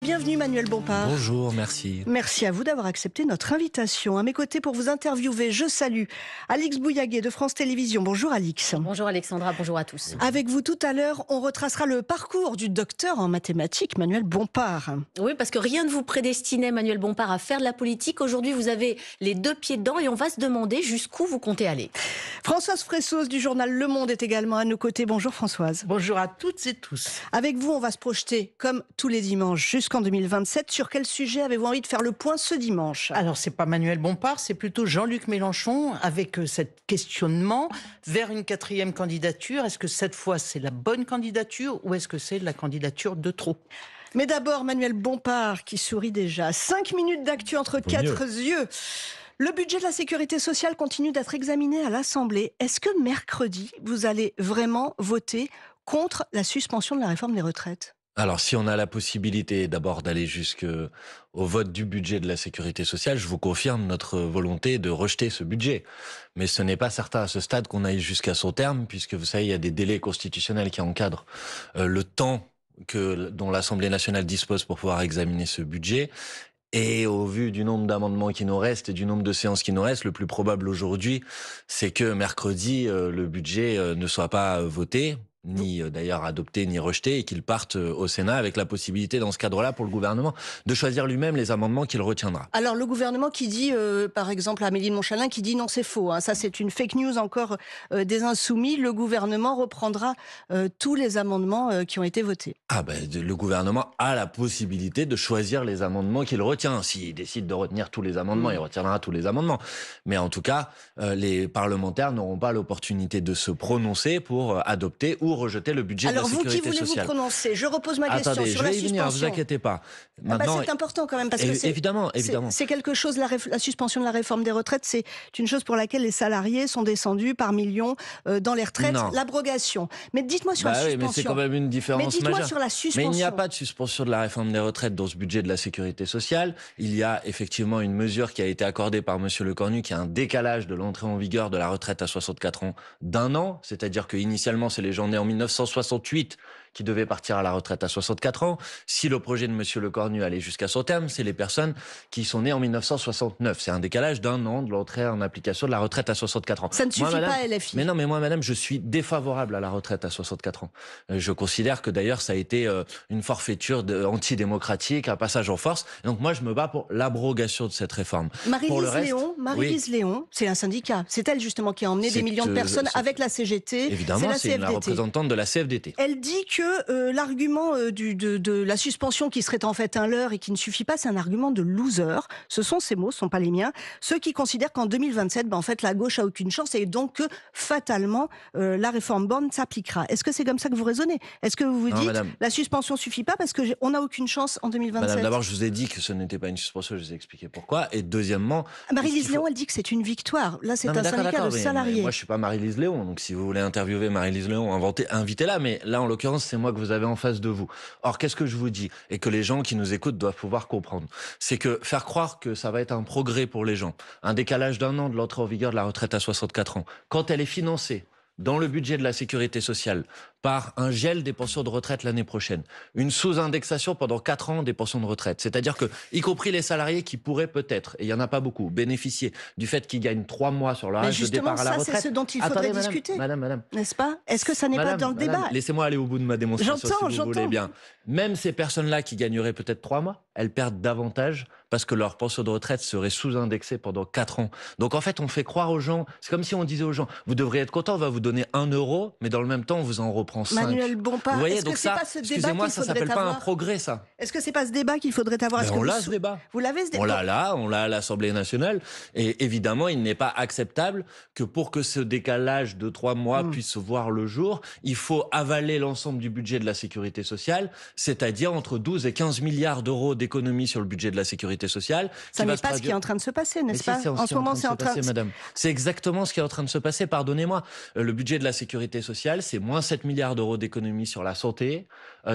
bienvenue Manuel Bompard. Bonjour, merci. Merci à vous d'avoir accepté notre invitation. À mes côtés pour vous interviewer, je salue Alix Bouillaguet de France Télévisions. Bonjour Alix. Bonjour Alexandra, bonjour à tous. Avec vous tout à l'heure, on retracera le parcours du docteur en mathématiques Manuel Bompard. Oui, parce que rien ne vous prédestinait, Manuel Bompard, à faire de la politique. Aujourd'hui, vous avez les deux pieds dedans et on va se demander jusqu'où vous comptez aller. Françoise Fressos du journal Le Monde est également à nos côtés. Bonjour Françoise. Bonjour à toutes et tous. Avec vous, on va se projeter, comme tous les dimanches, jusqu'en 2027. Sur quel sujet avez-vous envie de faire le point ce dimanche ? Alors, c'est pas Manuel Bompard, c'est plutôt Jean-Luc Mélenchon avec cet questionnement vers une quatrième candidature. Est-ce que cette fois, c'est la bonne candidature ou est-ce que c'est la candidature de trop ? Mais d'abord, Manuel Bompard qui sourit déjà. 5 minutes d'actu entre quatre yeux. Le budget de la sécurité sociale continue d'être examiné à l'Assemblée. Est-ce que mercredi, vous allez vraiment voter contre la suspension de la réforme des retraites ? Alors, si on a la possibilité d'abord d'aller jusqu'au vote du budget de la sécurité sociale, je vous confirme notre volonté de rejeter ce budget. Mais ce n'est pas certain à ce stade qu'on aille jusqu'à son terme, puisque vous savez, il y a des délais constitutionnels qui encadrent le temps dont l'Assemblée nationale dispose pour pouvoir examiner ce budget. Et au vu du nombre d'amendements qui nous restent et du nombre de séances qui nous restent, le plus probable aujourd'hui, c'est que mercredi, le budget ne soit pas voté, ni d'ailleurs adopté, ni rejeté, et qu'il parte au Sénat avec la possibilité, dans ce cadre-là, pour le gouvernement, de choisir lui-même les amendements qu'il retiendra. Alors, le gouvernement qui dit, par exemple, Amélie de Montchalin, qui dit non, c'est faux. Ça, c'est une fake news encore des Insoumis. Le gouvernement reprendra tous les amendements qui ont été votés. Le gouvernement a la possibilité de choisir les amendements qu'il retient. S'il décide de retenir tous les amendements, il retiendra tous les amendements. Mais en tout cas, les parlementaires n'auront pas l'opportunité de se prononcer pour adopter ou rejeter le budget de la sécurité sociale. Alors, vous qui voulez vous prononcer, je repose ma question sur la suspension. Je vais y venir, vous inquiétez pas. Maintenant, c'est important quand même, parce que évidemment. C'est quelque chose, la suspension de la réforme des retraites, c'est une chose pour laquelle les salariés sont descendus par millions dans les retraites. Non. L'abrogation. Mais dites-moi sur la suspension. Mais c'est quand même une différence majeure. Sur la suspension. Mais il n'y a pas de suspension de la réforme des retraites dans ce budget de la sécurité sociale. Il y a effectivement une mesure qui a été accordée par Monsieur Lecornu, qui a un décalage de l'entrée en vigueur de la retraite à 64 ans d'un an. C'est-à-dire que initialement, c'est les gens nés en 1968 qui devaient partir à la retraite à 64 ans. Si le projet de Monsieur Lecornu allait jusqu'à son terme, c'est les personnes qui sont nées en 1969. C'est un décalage d'un an de l'entrée en application de la retraite à 64 ans. Ça ne suffit pas à LFI. Mais non, mais moi, madame, je suis défavorable à la retraite à 64 ans. Je considère que d'ailleurs, ça a été une forfaiture antidémocratique, un passage en force. Donc moi, je me bats pour l'abrogation de cette réforme. Marie-Lise Léon, c'est un syndicat. C'est elle justement qui a emmené des millions de personnes avec la CGT. Évidemment, c'est la représentante de la CFDT. Elle dit que l'argument de la suspension qui serait en fait un leurre et qui ne suffit pas, c'est un argument de loser. Ce sont ses mots, ce ne sont pas les miens. Ceux qui considèrent qu'en 2027, en fait, la gauche a aucune chance et donc que fatalement, la réforme Borne s'appliquera. Est-ce que c'est comme ça que vous raisonnez ? Est-ce que vous vous dites la suspension ne suffit pas parce qu'on n'a aucune chance en 2027 ? Madame, d'abord, je vous ai dit que ce n'était pas une suspension, je vous ai expliqué pourquoi. Et deuxièmement... Marie-Lise Léon, elle dit que c'est une victoire. Là, c'est un syndicat de salariés. Mais moi, je ne suis pas Marie-Lise Léon. Donc, si vous voulez interviewer Marie-Lise Léon, invitez-la. Mais là, en l'occurrence, c'est moi que vous avez en face de vous. Or, qu'est-ce que je vous dis ? Et que les gens qui nous écoutent doivent pouvoir comprendre. C'est que faire croire que ça va être un progrès pour les gens, un décalage d'un an de l'entrée en vigueur de la retraite à 64 ans, quand elle est financée dans le budget de la sécurité sociale par un gel des pensions de retraite l'année prochaine, une sous-indexation pendant 4 ans des pensions de retraite. C'est-à-dire que, y compris les salariés qui pourraient peut-être, et il n'y en a pas beaucoup, bénéficier du fait qu'ils gagnent 3 mois sur leur âge de départ à la retraite. Mais justement, ça, c'est ce dont il faudrait discuter. Madame. N'est-ce pas ? Est-ce que ça n'est pas dans le débat ? Laissez-moi aller au bout de ma démonstration, si vous voulez bien. Même ces personnes-là qui gagneraient peut-être 3 mois, elles perdent davantage parce que leur pension de retraite serait sous-indexée pendant 4 ans. Donc en fait, on fait croire aux gens, c'est comme si on disait aux gens, vous devriez être content, on va vous donner 1 euro, mais dans le même temps, on vous en reprend 5. Manuel Bompard, vous voyez, est-ce donc que c'est pas ce débat excusez-moi, ça s'appelle pas un progrès, ça. Est-ce que c'est pas ce débat qu'il faudrait avoir ? On l'a ce débat. Vous l'avez ce débat ? On l'a à l'Assemblée nationale. Et évidemment, il n'est pas acceptable que pour que ce décalage de 3 mois puisse voir le jour, il faut avaler l'ensemble du budget de la sécurité sociale, c'est-à-dire entre 12 et 15 milliards d'euros d'économies sur le budget de la sécurité sociale. Ça n'est pas ce qui est en train de se passer, n'est-ce pas ? En ce moment, c'est en train de se passer, madame. C'est exactement ce qui est en train de se passer, pardonnez-moi. Le budget de la sécurité sociale, c'est moins 7 milliards milliards d'euros d'économies sur la santé,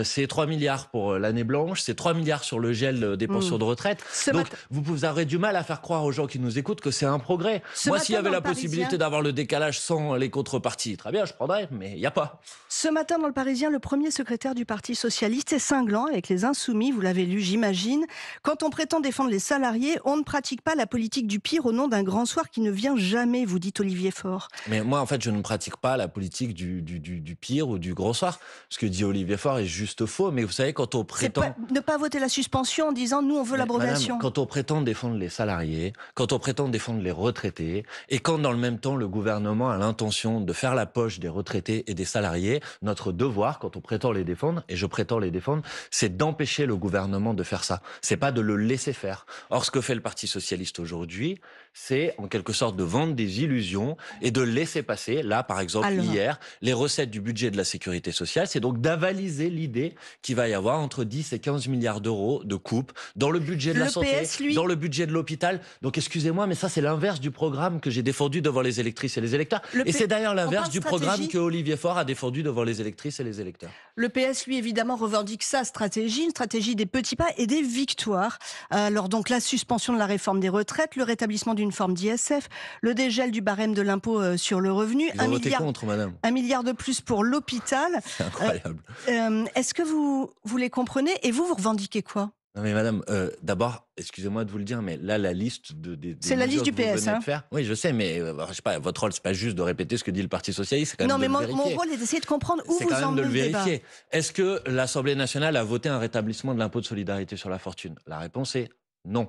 c'est 3 milliards pour l'année blanche, c'est 3 milliards sur le gel des pensions de retraite. Donc, vous aurez du mal à faire croire aux gens qui nous écoutent que c'est un progrès. Moi, s'il y avait la possibilité d'avoir le décalage sans les contreparties, très bien, je prendrais, mais il n'y a pas. Ce matin, dans Le Parisien, le premier secrétaire du Parti socialiste est cinglant avec les Insoumis, vous l'avez lu, j'imagine. Quand on prétend défendre les salariés, on ne pratique pas la politique du pire au nom d'un grand soir qui ne vient jamais, vous dit Olivier Faure. Mais moi, en fait, je ne pratique pas la politique du pire ou du grand soir. Ce que dit Olivier Faure est juste faux. Mais vous savez, quand on prétend... Ne pas voter la suspension en disant « nous, on veut l'abrogation ». Quand on prétend défendre les salariés, quand on prétend défendre les retraités, et quand dans le même temps, le gouvernement a l'intention de faire la poche des retraités et des salariés, notre devoir, quand on prétend les défendre, et je prétends les défendre, c'est d'empêcher le gouvernement de faire ça. C'est pas de le laisser faire. Or, ce que fait le Parti socialiste aujourd'hui, c'est en quelque sorte de vendre des illusions et de laisser passer, là par exemple hier, les recettes du budget de la sécurité sociale. C'est donc d'avaliser l'idée qu'il va y avoir entre 10 et 15 milliards d'euros de coupes dans le budget de la santé, dans le budget de l'hôpital. Donc excusez-moi, mais ça c'est l'inverse du programme que j'ai défendu devant les électrices et les électeurs. Et c'est d'ailleurs l'inverse du programme que Olivier Faure a défendu devant les électrices et les électeurs. Le PS, lui, évidemment, revendique sa stratégie, une stratégie des petits pas et des victoires. Alors donc la suspension de la réforme des retraites, le rétablissement d'une forme d'ISF, le dégel du barème de l'impôt sur le revenu, Ils ont voté contre, madame. 1 milliard de plus pour l'hôpital. C'est incroyable. Est-ce que vous les comprenez et vous revendiquez quoi? Non mais madame, d'abord, excusez-moi de vous le dire, mais là, la liste des c'est la liste du PS, hein. Oui, je sais, mais je sais pas, votre rôle, c'est pas juste de répéter ce que dit le Parti socialiste, c'est quand même de le vérifier. Non, mais mon rôle est d'essayer de comprendre où vous en de le menez le débat. vérifier. Est-ce que l'Assemblée nationale a voté un rétablissement de l'impôt de solidarité sur la fortune? La réponse est non.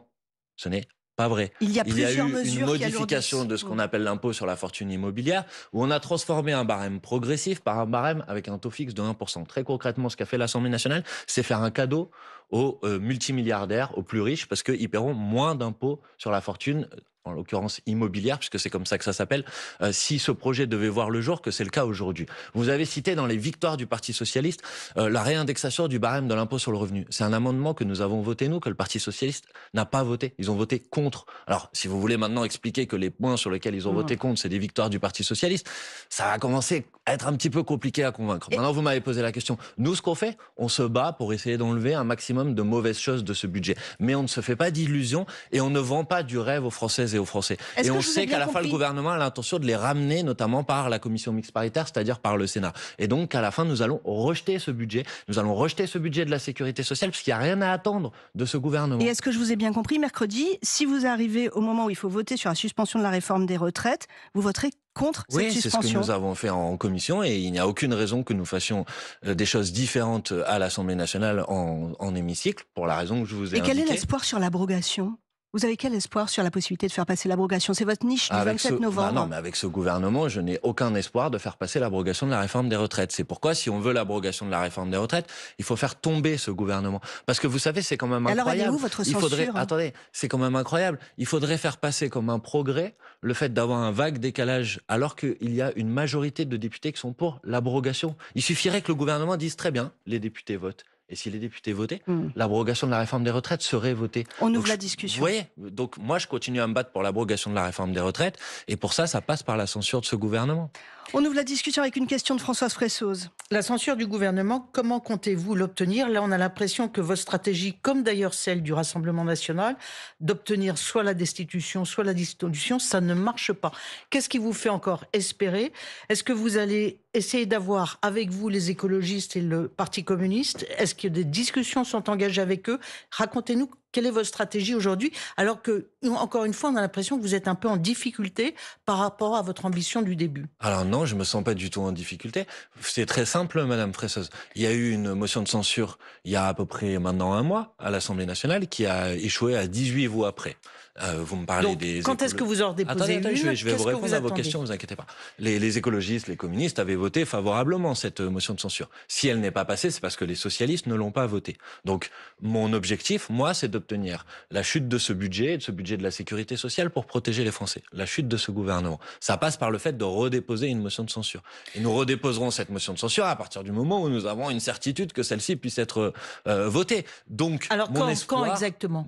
Ce n'est pas vrai. Il y a plusieurs eu mesures une modification de ce qu'on appelle l'impôt sur la fortune immobilière, où on a transformé un barème progressif par un barème avec un taux fixe de 1%. Très concrètement, ce qu'a fait l'Assemblée nationale, c'est faire un cadeau aux multimilliardaires, aux plus riches, parce qu'ils paieront moins d'impôts sur la fortune, en l'occurrence immobilière, puisque c'est comme ça que ça s'appelle, si ce projet devait voir le jour, que c'est le cas aujourd'hui. Vous avez cité dans les victoires du Parti socialiste la réindexation du barème de l'impôt sur le revenu. C'est un amendement que nous avons voté, nous, que le Parti socialiste n'a pas voté. Ils ont voté contre. Alors, si vous voulez maintenant expliquer que les points sur lesquels ils ont voté contre, c'est des victoires du Parti socialiste, ça va commencer à être un petit peu compliqué à convaincre. Maintenant, vous m'avez posé la question. Nous, ce qu'on fait, on se bat pour essayer d'enlever un maximum de mauvaises choses de ce budget. Mais on ne se fait pas d'illusions et on ne vend pas du rêve aux Françaises et aux Français. Et on sait qu'à la fin, le gouvernement a l'intention de les ramener, notamment par la commission mixte paritaire, c'est-à-dire par le Sénat. Et donc, à la fin, nous allons rejeter ce budget. Nous allons rejeter ce budget de la sécurité sociale, parce qu'il n'y a rien à attendre de ce gouvernement. Et est-ce que je vous ai bien compris, mercredi, si vous arrivez au moment où il faut voter sur la suspension de la réforme des retraites, vous voterez contre cette suspension? Oui, c'est ce que nous avons fait en commission et il n'y a aucune raison que nous fassions des choses différentes à l'Assemblée nationale en hémicycle, pour la raison que je vous ai indiquée. Et quel est l'espoir sur l'abrogation? Vous avez quel espoir sur la possibilité de faire passer l'abrogation? C'est votre niche du 27 novembre. Non, mais avec ce gouvernement, je n'ai aucun espoir de faire passer l'abrogation de la réforme des retraites. C'est pourquoi, si on veut l'abrogation de la réforme des retraites, il faut faire tomber ce gouvernement. Parce que vous savez, c'est quand même incroyable. Alors, elle est où votre censure? Attendez, c'est quand même incroyable. Il faudrait faire passer comme un progrès le fait d'avoir un vague décalage, alors qu'il y a une majorité de députés qui sont pour l'abrogation. Il suffirait que le gouvernement dise très bien, les députés votent. Et si les députés votaient, l'abrogation de la réforme des retraites serait votée. On ouvre la discussion. Vous voyez, donc moi je continue à me battre pour l'abrogation de la réforme des retraites, et pour ça, ça passe par la censure de ce gouvernement. On ouvre la discussion avec une question de Françoise Fressoz. La censure du gouvernement, comment comptez-vous l'obtenir? Là, on a l'impression que votre stratégie, comme d'ailleurs celle du Rassemblement national, d'obtenir soit la destitution, soit la dissolution, ça ne marche pas. Qu'est-ce qui vous fait encore espérer? Est-ce que vous allez essayer d'avoir avec vous les écologistes et le Parti communiste? Est-ce que des discussions sont engagées avec eux? Racontez-nous quelle est votre stratégie aujourd'hui, alors que, encore une fois, on a l'impression que vous êtes un peu en difficulté par rapport à votre ambition du début. Alors non, je me sens pas du tout en difficulté. C'est très simple, Madame Fressoz. Il y a eu une motion de censure il y a à peu près maintenant un mois à l'Assemblée nationale qui a échoué à 18 voix près. Vous me parlez des... Quand est-ce que vous en déposez une? Je vais vous répondre à vos questions, ne vous inquiétez pas. Les écologistes, les communistes avaient voté favorablement cette motion de censure. Si elle n'est pas passée, c'est parce que les socialistes ne l'ont pas votée. Donc, mon objectif, moi, c'est d'obtenir la chute de ce budget, de la sécurité sociale pour protéger les Français. La chute de ce gouvernement. Ça passe par le fait de redéposer une motion de censure. Et nous redéposerons cette motion de censure à partir du moment où nous avons une certitude que celle-ci puisse être votée. Donc, alors, quand exactement?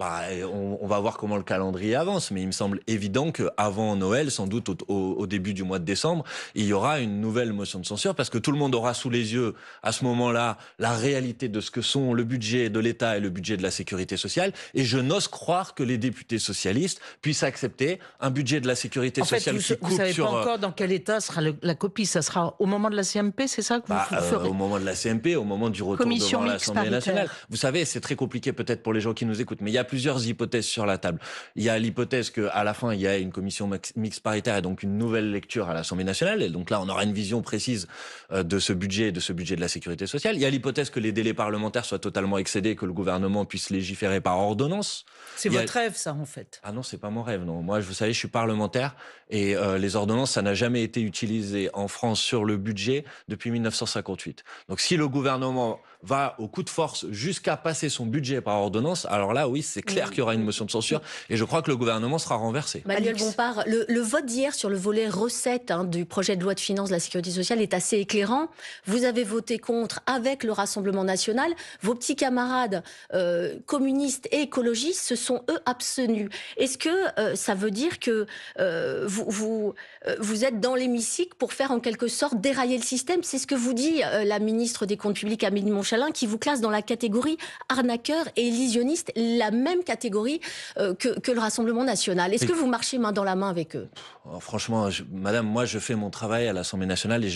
On va voir comment le calendrier calendrier avance, mais il me semble évident qu'avant Noël, sans doute au début du mois de décembre, il y aura une nouvelle motion de censure parce que tout le monde aura sous les yeux à ce moment-là la réalité de ce que sont le budget de l'État et le budget de la sécurité sociale. Et je n'ose croire que les députés socialistes puissent accepter un budget de la sécurité sociale qui coupe vous savez pas encore dans quel état sera la copie. Ça sera au moment de la CMP, c'est ça que vous ferez? Au moment de la CMP, au moment du retour Commission devant mixte l'Assemblée paritaire. nationale. Vous savez, c'est très compliqué peut-être pour les gens qui nous écoutent, mais il y a plusieurs hypothèses sur la table. Il y a l'hypothèse qu'à la fin, il y a une commission mixte paritaire et donc une nouvelle lecture à l'Assemblée nationale. Et donc là, on aura une vision précise de ce budget de la sécurité sociale. Il y a l'hypothèse que les délais parlementaires soient totalement excédés, que le gouvernement puisse légiférer par ordonnance. C'est votre rêve, ça, en fait. Ah non, c'est pas mon rêve, non. Moi, vous savez, je suis parlementaire et les ordonnances, ça n'a jamais été utilisé en France sur le budget depuis 1958. Donc si le gouvernement va au coup de force jusqu'à passer son budget par ordonnance, alors là, oui, c'est clair qu'il y aura une motion de censure et je crois que le gouvernement sera renversé. Manuel Bompard, le vote d'hier sur le volet recettes du projet de loi de finances de la sécurité sociale est assez éclairant. Vous avez voté contre avec le Rassemblement national. Vos petits camarades communistes et écologistes se sont, eux, abstenus. Est-ce que ça veut dire que vous êtes dans l'hémicycle pour faire en quelque sorte dérailler le système? C'est ce que vous dit la ministre des Comptes publics, Amélie Montchalin, qui vous classe dans la catégorie arnaqueur et illusionniste, la même catégorie que le Rassemblement national. Est-ce que vous marchez main dans la main avec eux? Franchement, madame, moi je fais mon travail à l'Assemblée nationale et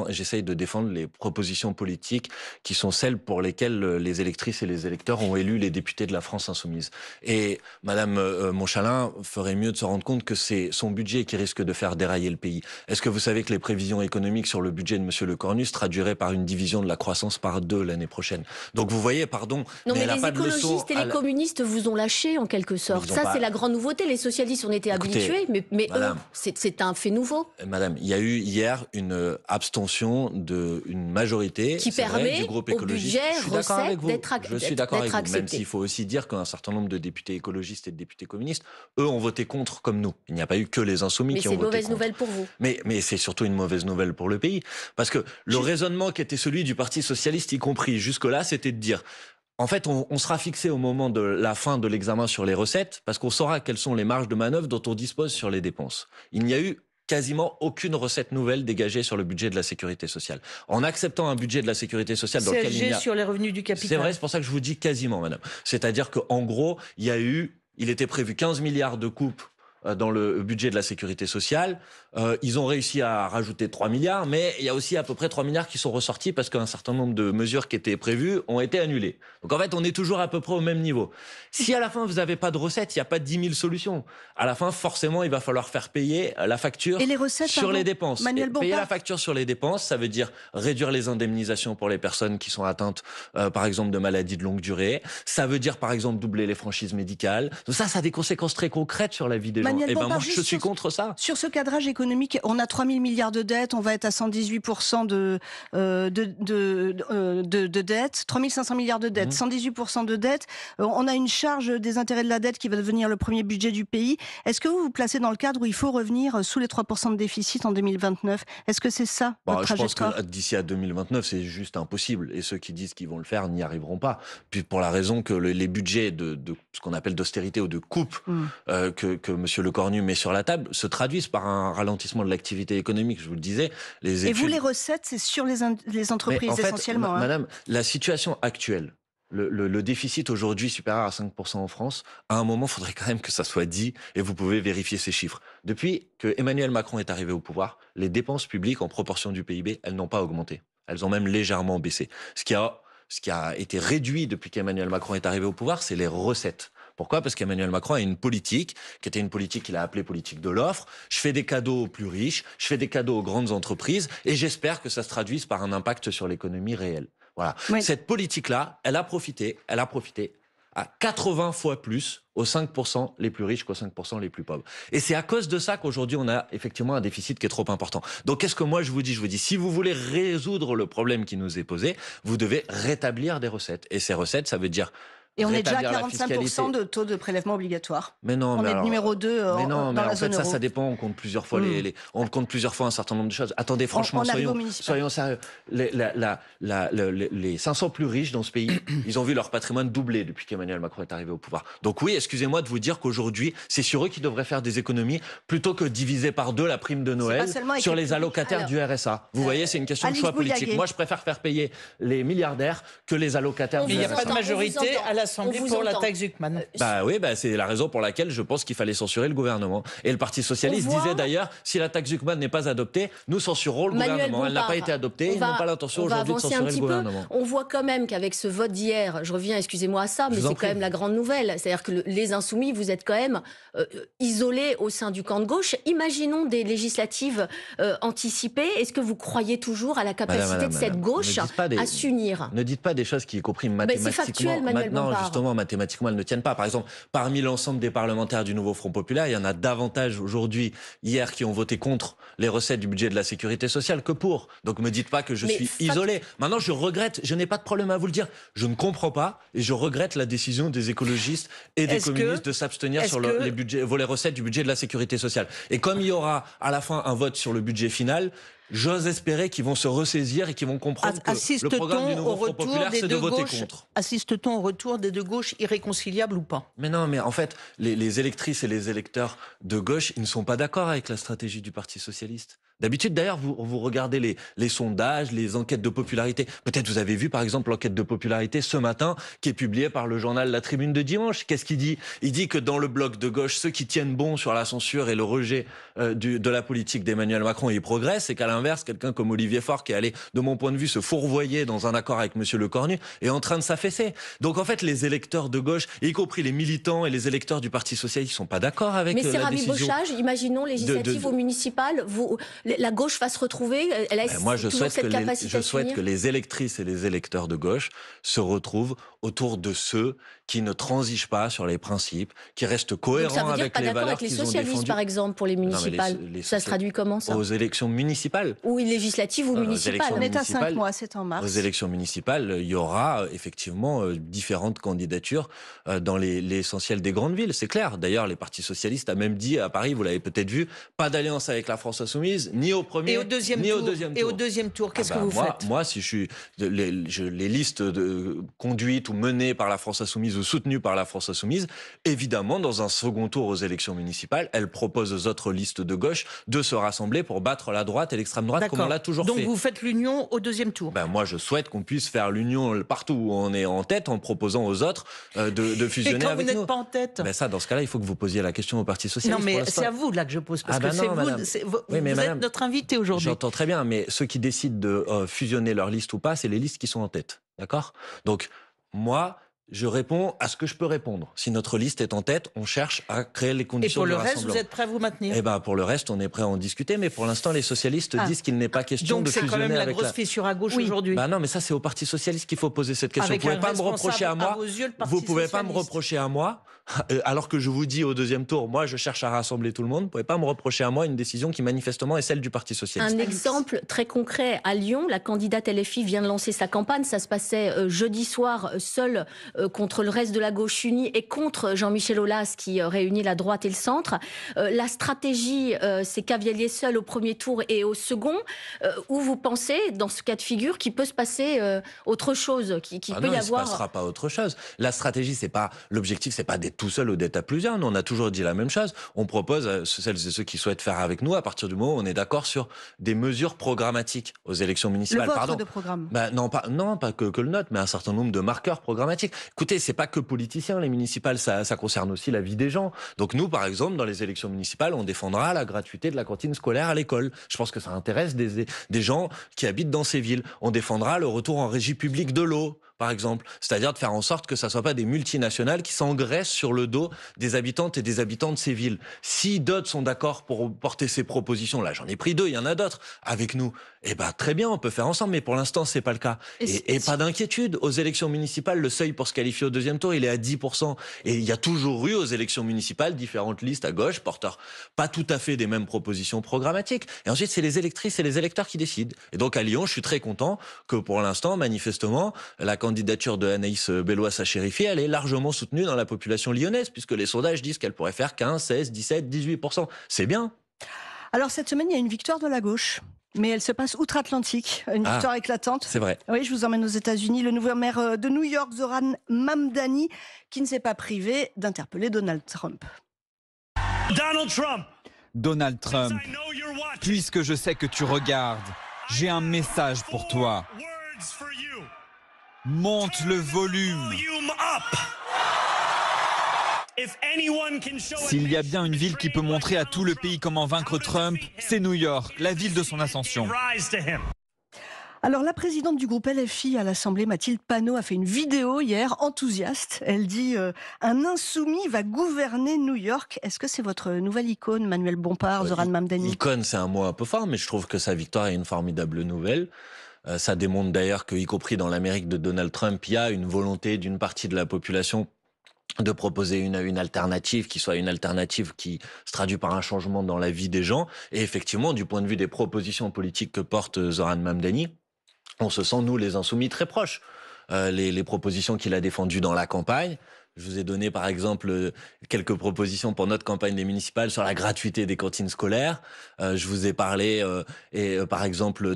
j'essaye de défendre les propositions politiques qui sont celles pour lesquelles les électrices et les électeurs ont élu les députés de la France insoumise. Et madame Montchalin ferait mieux de se rendre compte que c'est son budget qui risque de faire dérailler le pays. Est-ce que vous savez que les prévisions économiques sur le budget de monsieur Lecornu se traduiraient par une division de la croissance par 2 l'année prochaine? Donc vous voyez, pardon, non, mais elle a les pas de leçon écologistes et les communistes vous ont lâché en quelque sorte. Ça, c'est la grande nouveauté. Les socialistes, on était habitués, mais eux, c'est un fait nouveau. Madame, il y a eu hier une abstention d'une majorité qui permet du groupe au écologiste. budget recettes d'être accepté. Je suis d'accord avec vous, même s'il faut aussi dire qu'un certain nombre de députés écologistes et de députés communistes, eux, ont voté contre comme nous. Il n'y a pas eu que les insoumis qui ont voté contre. Mais c'est une mauvaise nouvelle pour vous. Mais c'est surtout une mauvaise nouvelle pour le pays. Parce que le raisonnement qui était celui du Parti socialiste, y compris jusque-là, c'était de dire... En fait, on sera fixé au moment de la fin de l'examen sur les recettes, parce qu'on saura quelles sont les marges de manœuvre dont on dispose sur les dépenses. Il n'y a eu quasiment aucune recette nouvelle dégagée sur le budget de la sécurité sociale. En acceptant un budget de la sécurité sociale dans lequel il y a... sur les revenus du capital. C'est vrai, c'est pour ça que je vous dis quasiment, madame. C'est-à-dire qu'en gros, il était prévu 15 milliards de coupes dans le budget de la sécurité sociale. Ils ont réussi à rajouter 3 milliards, mais il y a aussi à peu près 3 milliards qui sont ressortis parce qu'un certain nombre de mesures qui étaient prévues ont été annulées. Donc en fait, on est toujours à peu près au même niveau. Si à la fin, vous n'avez pas de recettes, il n'y a pas 10 000 solutions. À la fin, forcément, il va falloir faire payer la facture et les recettes, sur les dépenses. Manuel Payer la facture sur les dépenses, ça veut dire réduire les indemnisations pour les personnes qui sont atteintes, par exemple, de maladies de longue durée. Ça veut dire, par exemple, doubler les franchises médicales. Donc ça a des conséquences très concrètes sur la vie des gens. Et ben moi, je suis contre ça. Sur ce cadrage économique, on a 3 000 milliards de dettes, on va être à 118% de dettes, 3 500 milliards de dettes, 118% de dettes. On a une charge des intérêts de la dette qui va devenir le premier budget du pays. Est-ce que vous vous placez dans le cadre où il faut revenir sous les 3% de déficit en 2029 ? Est-ce que c'est ça, votre trajectoire ? Je pense que d'ici à 2029, c'est juste impossible. Et ceux qui disent qu'ils vont le faire n'y arriveront pas. Puis pour la raison que les budgets de ce qu'on appelle d'austérité ou de coupe que M. Lecornu met sur la table se traduisent par un ralentissement de l'activité économique, je vous le disais. Et vous, les recettes, c'est sur les entreprises essentiellement. Madame, la situation actuelle, le déficit aujourd'hui supérieur à 5% en France, à un moment, il faudrait quand même que ça soit dit, et vous pouvez vérifier ces chiffres. Depuis que Emmanuel Macron est arrivé au pouvoir, les dépenses publiques en proportion du PIB, elles n'ont pas augmenté. Elles ont même légèrement baissé. Ce qui a été réduit depuis qu'Emmanuel Macron est arrivé au pouvoir, c'est les recettes. Pourquoi ? Parce qu'Emmanuel Macron a une politique, qui était une politique qu'il a appelée politique de l'offre. Je fais des cadeaux aux plus riches, je fais des cadeaux aux grandes entreprises, et j'espère que ça se traduise par un impact sur l'économie réelle. Voilà. Oui. Cette politique-là, elle a profité à 80 fois plus aux 5% les plus riches qu'aux 5% les plus pauvres. Et c'est à cause de ça qu'aujourd'hui, on a effectivement un déficit qui est trop important. Donc, qu'est-ce que moi je vous dis ? Si vous voulez résoudre le problème qui nous est posé, vous devez rétablir des recettes. Et ces recettes, ça veut dire Et on est déjà à rétablir la 45% fiscalité. de taux de prélèvement obligatoire. Mais non, On mais est alors, numéro 2 mais non, dans mais la en zone fait, euro. ça dépend. On compte plusieurs fois on compte plusieurs fois un certain nombre de choses. Attendez, franchement, on arrive au municipal. soyons sérieux. Les 500 plus riches dans ce pays, ils ont vu leur patrimoine doubler depuis qu'Emmanuel Macron est arrivé au pouvoir. Donc oui, excusez-moi de vous dire qu'aujourd'hui, c'est sur eux qui devraient faire des économies plutôt que diviser par 2 la prime de Noël sur les allocataires du RSA. Vous voyez, c'est une question de Alice choix politique. Bouillaguet. Moi, je préfère faire payer les milliardaires que les allocataires On du Mais il vous n'y a RSA. pas de entend, on vous majorité entend. à l'Assemblée On vous pour la entend. taxe Zuckman. Oui, c'est la raison pour laquelle je pense qu'il fallait censurer le gouvernement. Et le Parti socialiste On voit- disait d'ailleurs, si la taxe Zuckman n'est pas adoptée, nous censurerons le Manuel gouvernement. Elle n'a Bompard, pas été adoptée, ils n'ont pas l'intention on va aujourd'hui de avancer un censurer petit le peu. gouvernement. On voit quand même qu'avec ce vote d'hier, je reviens, excusez-moi à ça, mais Je vous en c'est quand prie. même la grande nouvelle. C'est-à-dire que les Insoumis, vous êtes quand même isolés au sein du camp de gauche. Imaginons des législatives anticipées. Est-ce que vous croyez toujours à la capacité Madame, de cette gauche ne dites pas des- à s'unir? Ne dites pas des choses qui, y compris c'est mathématiquement, factuel, Manuel maintenant Bompard. justement mathématiquement, elles ne tiennent pas. Par exemple, parmi l'ensemble des parlementaires du nouveau Front populaire, il y en a davantage aujourd'hui, hier, qui ont voté contre les recettes du budget de la sécurité sociale que pour. Donc me dites pas que je Mais suis isolé. Maintenant, je regrette, je n'ai pas de problème à vous le dire, je ne comprends pas et je regrette la décision des écologistes et des Est-ce que- communistes de s'abstenir est-ce sur que- les recettes du budget de la sécurité sociale. Et comme il y aura à la fin un vote sur le budget final, j'ose espérer qu'ils vont se ressaisir et qu'ils vont comprendre que le programme du Assiste-t-on nouveau au Front retour populaire, des c'est de deux voter gauches contre. Assiste-t-on au retour des deux gauches irréconciliables ou pas? Mais non, mais en fait, les électrices et les électeurs de gauche, ils ne sont pas d'accord avec la stratégie du Parti socialiste. D'habitude, d'ailleurs, vous regardez les sondages, les enquêtes de popularité. Peut-être vous avez vu, par exemple, l'enquête de popularité ce matin, qui est publiée par le journal La Tribune de dimanche. Qu'est-ce qu'il dit? Il dit que dans le bloc de gauche, ceux qui tiennent bon sur la censure et le rejet de la politique d'Emmanuel Macron, ils progressent, et qu'à l'inverse, quelqu'un comme Olivier Faure, qui est allé, de mon point de vue, se fourvoyer dans un accord avec Monsieur Lecornu, est en train de s'affaisser. Donc en fait, les électeurs de gauche, y compris les militants et les électeurs du Parti socialiste, ils sont pas d'accord avec Mais c'est la décision. rabibochage, imaginons législatives ou municipales, la gauche va se retrouver, elle a Moi, je toujours souhaite, cette capacité à s'unir. que les électrices et les électeurs de gauche se retrouvent autour de ceux qui ne transigent pas sur les principes, qui restent Donc cohérents ça veut dire avec pas les d'accord valeurs avec les qu'ils ont socialistes, défendues. par exemple, pour les mais municipales. les Ça se traduit comment, ça? Aux élections municipales. Ou législatives ou Aux municipales. élections On est à 5 municipales. mois, c'est en Aux mars. élections municipales, il y aura effectivement différentes candidatures dans l'essentiel des grandes villes, c'est clair. D'ailleurs, les partis socialistes a même dit à Paris, vous l'avez peut-être vu, pas d'alliance avec la France insoumise, ni au premier, Et au deuxième ni tour, au deuxième tour. Et au deuxième tour, qu'est-ce que vous moi, faites? Moi, si je suis les listes conduites ou menées par la France insoumise ou soutenues par la France insoumise, évidemment, dans un second tour aux élections municipales, elles proposent aux autres listes de gauche de se rassembler pour battre la droite et l'extrême droite, comme on l'a toujours Donc fait. vous faites l'union au deuxième tour? Moi, je souhaite qu'on puisse faire l'union partout où on est en tête, en proposant aux autres de fusionner Et quand vous avec nous. n'êtes pas en tête? Ça, dans ce cas-là, il faut que vous posiez la question au Parti socialiste. Non, mais Pour l'instant, c'est à vous là que je pose, parce Ah que ben c'est non, vous, madame. vous Oui, mais êtes madame, notre invité aujourd'hui. J'entends très bien, mais ceux qui décident de fusionner leur liste ou pas, c'est les listes qui sont en tête. D'accord? Donc, moi, je réponds à ce que je peux répondre. Si notre liste est en tête, on cherche à créer les Et conditions pour de le reste, rassemblement. vous êtes prêt à vous maintenir? Pour le reste, on est prêt à en discuter, mais pour l'instant, les socialistes disent qu'il n'est pas question Donc de c'est fusionner quand même la avec grosse fissure à gauche aujourd'hui. Non, mais ça, c'est au Parti socialiste qu'il faut poser cette question. Avec Vous pouvez un pas me reprocher à responsable moi. à vos yeux, le Parti Vous pouvez pas me socialiste. reprocher à moi, alors que je vous dis au deuxième tour, moi, je cherche à rassembler tout le monde. Vous pouvez pas me reprocher à moi une décision qui manifestement est celle du Parti socialiste. Un exemple très concret à Lyon, la candidate LFI vient de lancer sa campagne. Ça se passait jeudi soir, seule contre le reste de la gauche unie et contre Jean-Michel Aulas qui réunit la droite et le centre. La stratégie, c'est cavalier seul au premier tour et au second. Où vous pensez, dans ce cas de figure, qu'il peut se passer autre chose, qu'il peut Non, y il avoir. se passera pas autre chose. La stratégie, c'est pas l'objectif, c'est pas d'être tout seul ou d'être à plusieurs. Nous, on a toujours dit la même chose. On propose à celles et ceux qui souhaitent faire avec nous, à partir du moment où on est d'accord sur des mesures programmatiques aux élections Le municipales. vôtre de programme. Non, pas que le nôtre, mais un certain nombre de marqueurs programmatiques. Écoutez, c'est pas que politiciens, les municipales, ça concerne aussi la vie des gens. Donc nous, par exemple, dans les élections municipales, on défendra la gratuité de la cantine scolaire à l'école. Je pense que ça intéresse des gens qui habitent dans ces villes. On défendra le retour en régie publique de l'eau, par exemple. C'est-à-dire de faire en sorte que ça soit pas des multinationales qui s'engraissent sur le dos des habitantes et des habitants de ces villes. Si d'autres sont d'accord pour porter ces propositions, là, j'en ai pris 2, il y en a d'autres avec nous. Très bien, on peut faire ensemble, mais pour l'instant, c'est pas le cas. Et pas d'inquiétude. Aux élections municipales, le seuil pour se qualifier au deuxième tour, il est à 10%. Et il y a toujours eu aux élections municipales différentes listes à gauche, porteurs pas tout à fait des mêmes propositions programmatiques. Et ensuite, c'est les électrices et les électeurs qui décident. Et donc, à Lyon, je suis très content que pour l'instant, manifestement, la candidature de Anaïs Bellois-Sachérifi, elle est largement soutenue dans la population lyonnaise, puisque les sondages disent qu'elle pourrait faire 15, 16, 17, 18%. C'est bien. Alors cette semaine, il y a une victoire de la gauche. Mais elle se passe outre-Atlantique, une victoire éclatante. C'est vrai. Oui, je vous emmène aux États-Unis. Le nouveau maire de New York, Zoran Mamdani, qui ne s'est pas privé d'interpeller Donald Trump. Donald Trump, puisque je sais que tu regardes, j'ai un message pour toi. Monte le volume. S'il y a bien une ville qui peut montrer à tout le pays comment vaincre Trump, c'est New York, la ville de son ascension. Alors la présidente du groupe LFI à l'Assemblée, Mathilde Panot, a fait une vidéo hier enthousiaste. Elle dit un insoumis va gouverner New York. Est-ce que c'est votre nouvelle icône, Manuel Bompard, Zoran Mamdani? Icône, c'est un mot un peu fort, mais je trouve que sa victoire est une formidable nouvelle. Ça démontre d'ailleurs qu'y compris dans l'Amérique de Donald Trump, il y a une volonté d'une partie de la population de proposer une alternative qui soit une alternative qui se traduit par un changement dans la vie des gens. Et effectivement, du point de vue des propositions politiques que porte Zoran Mamdani, on se sent, nous, les insoumis, très proches. Les propositions qu'il a défendues dans la campagne. Je vous ai donné, par exemple, quelques propositions pour notre campagne des municipales sur la gratuité des cantines scolaires. Je vous ai parlé, par exemple,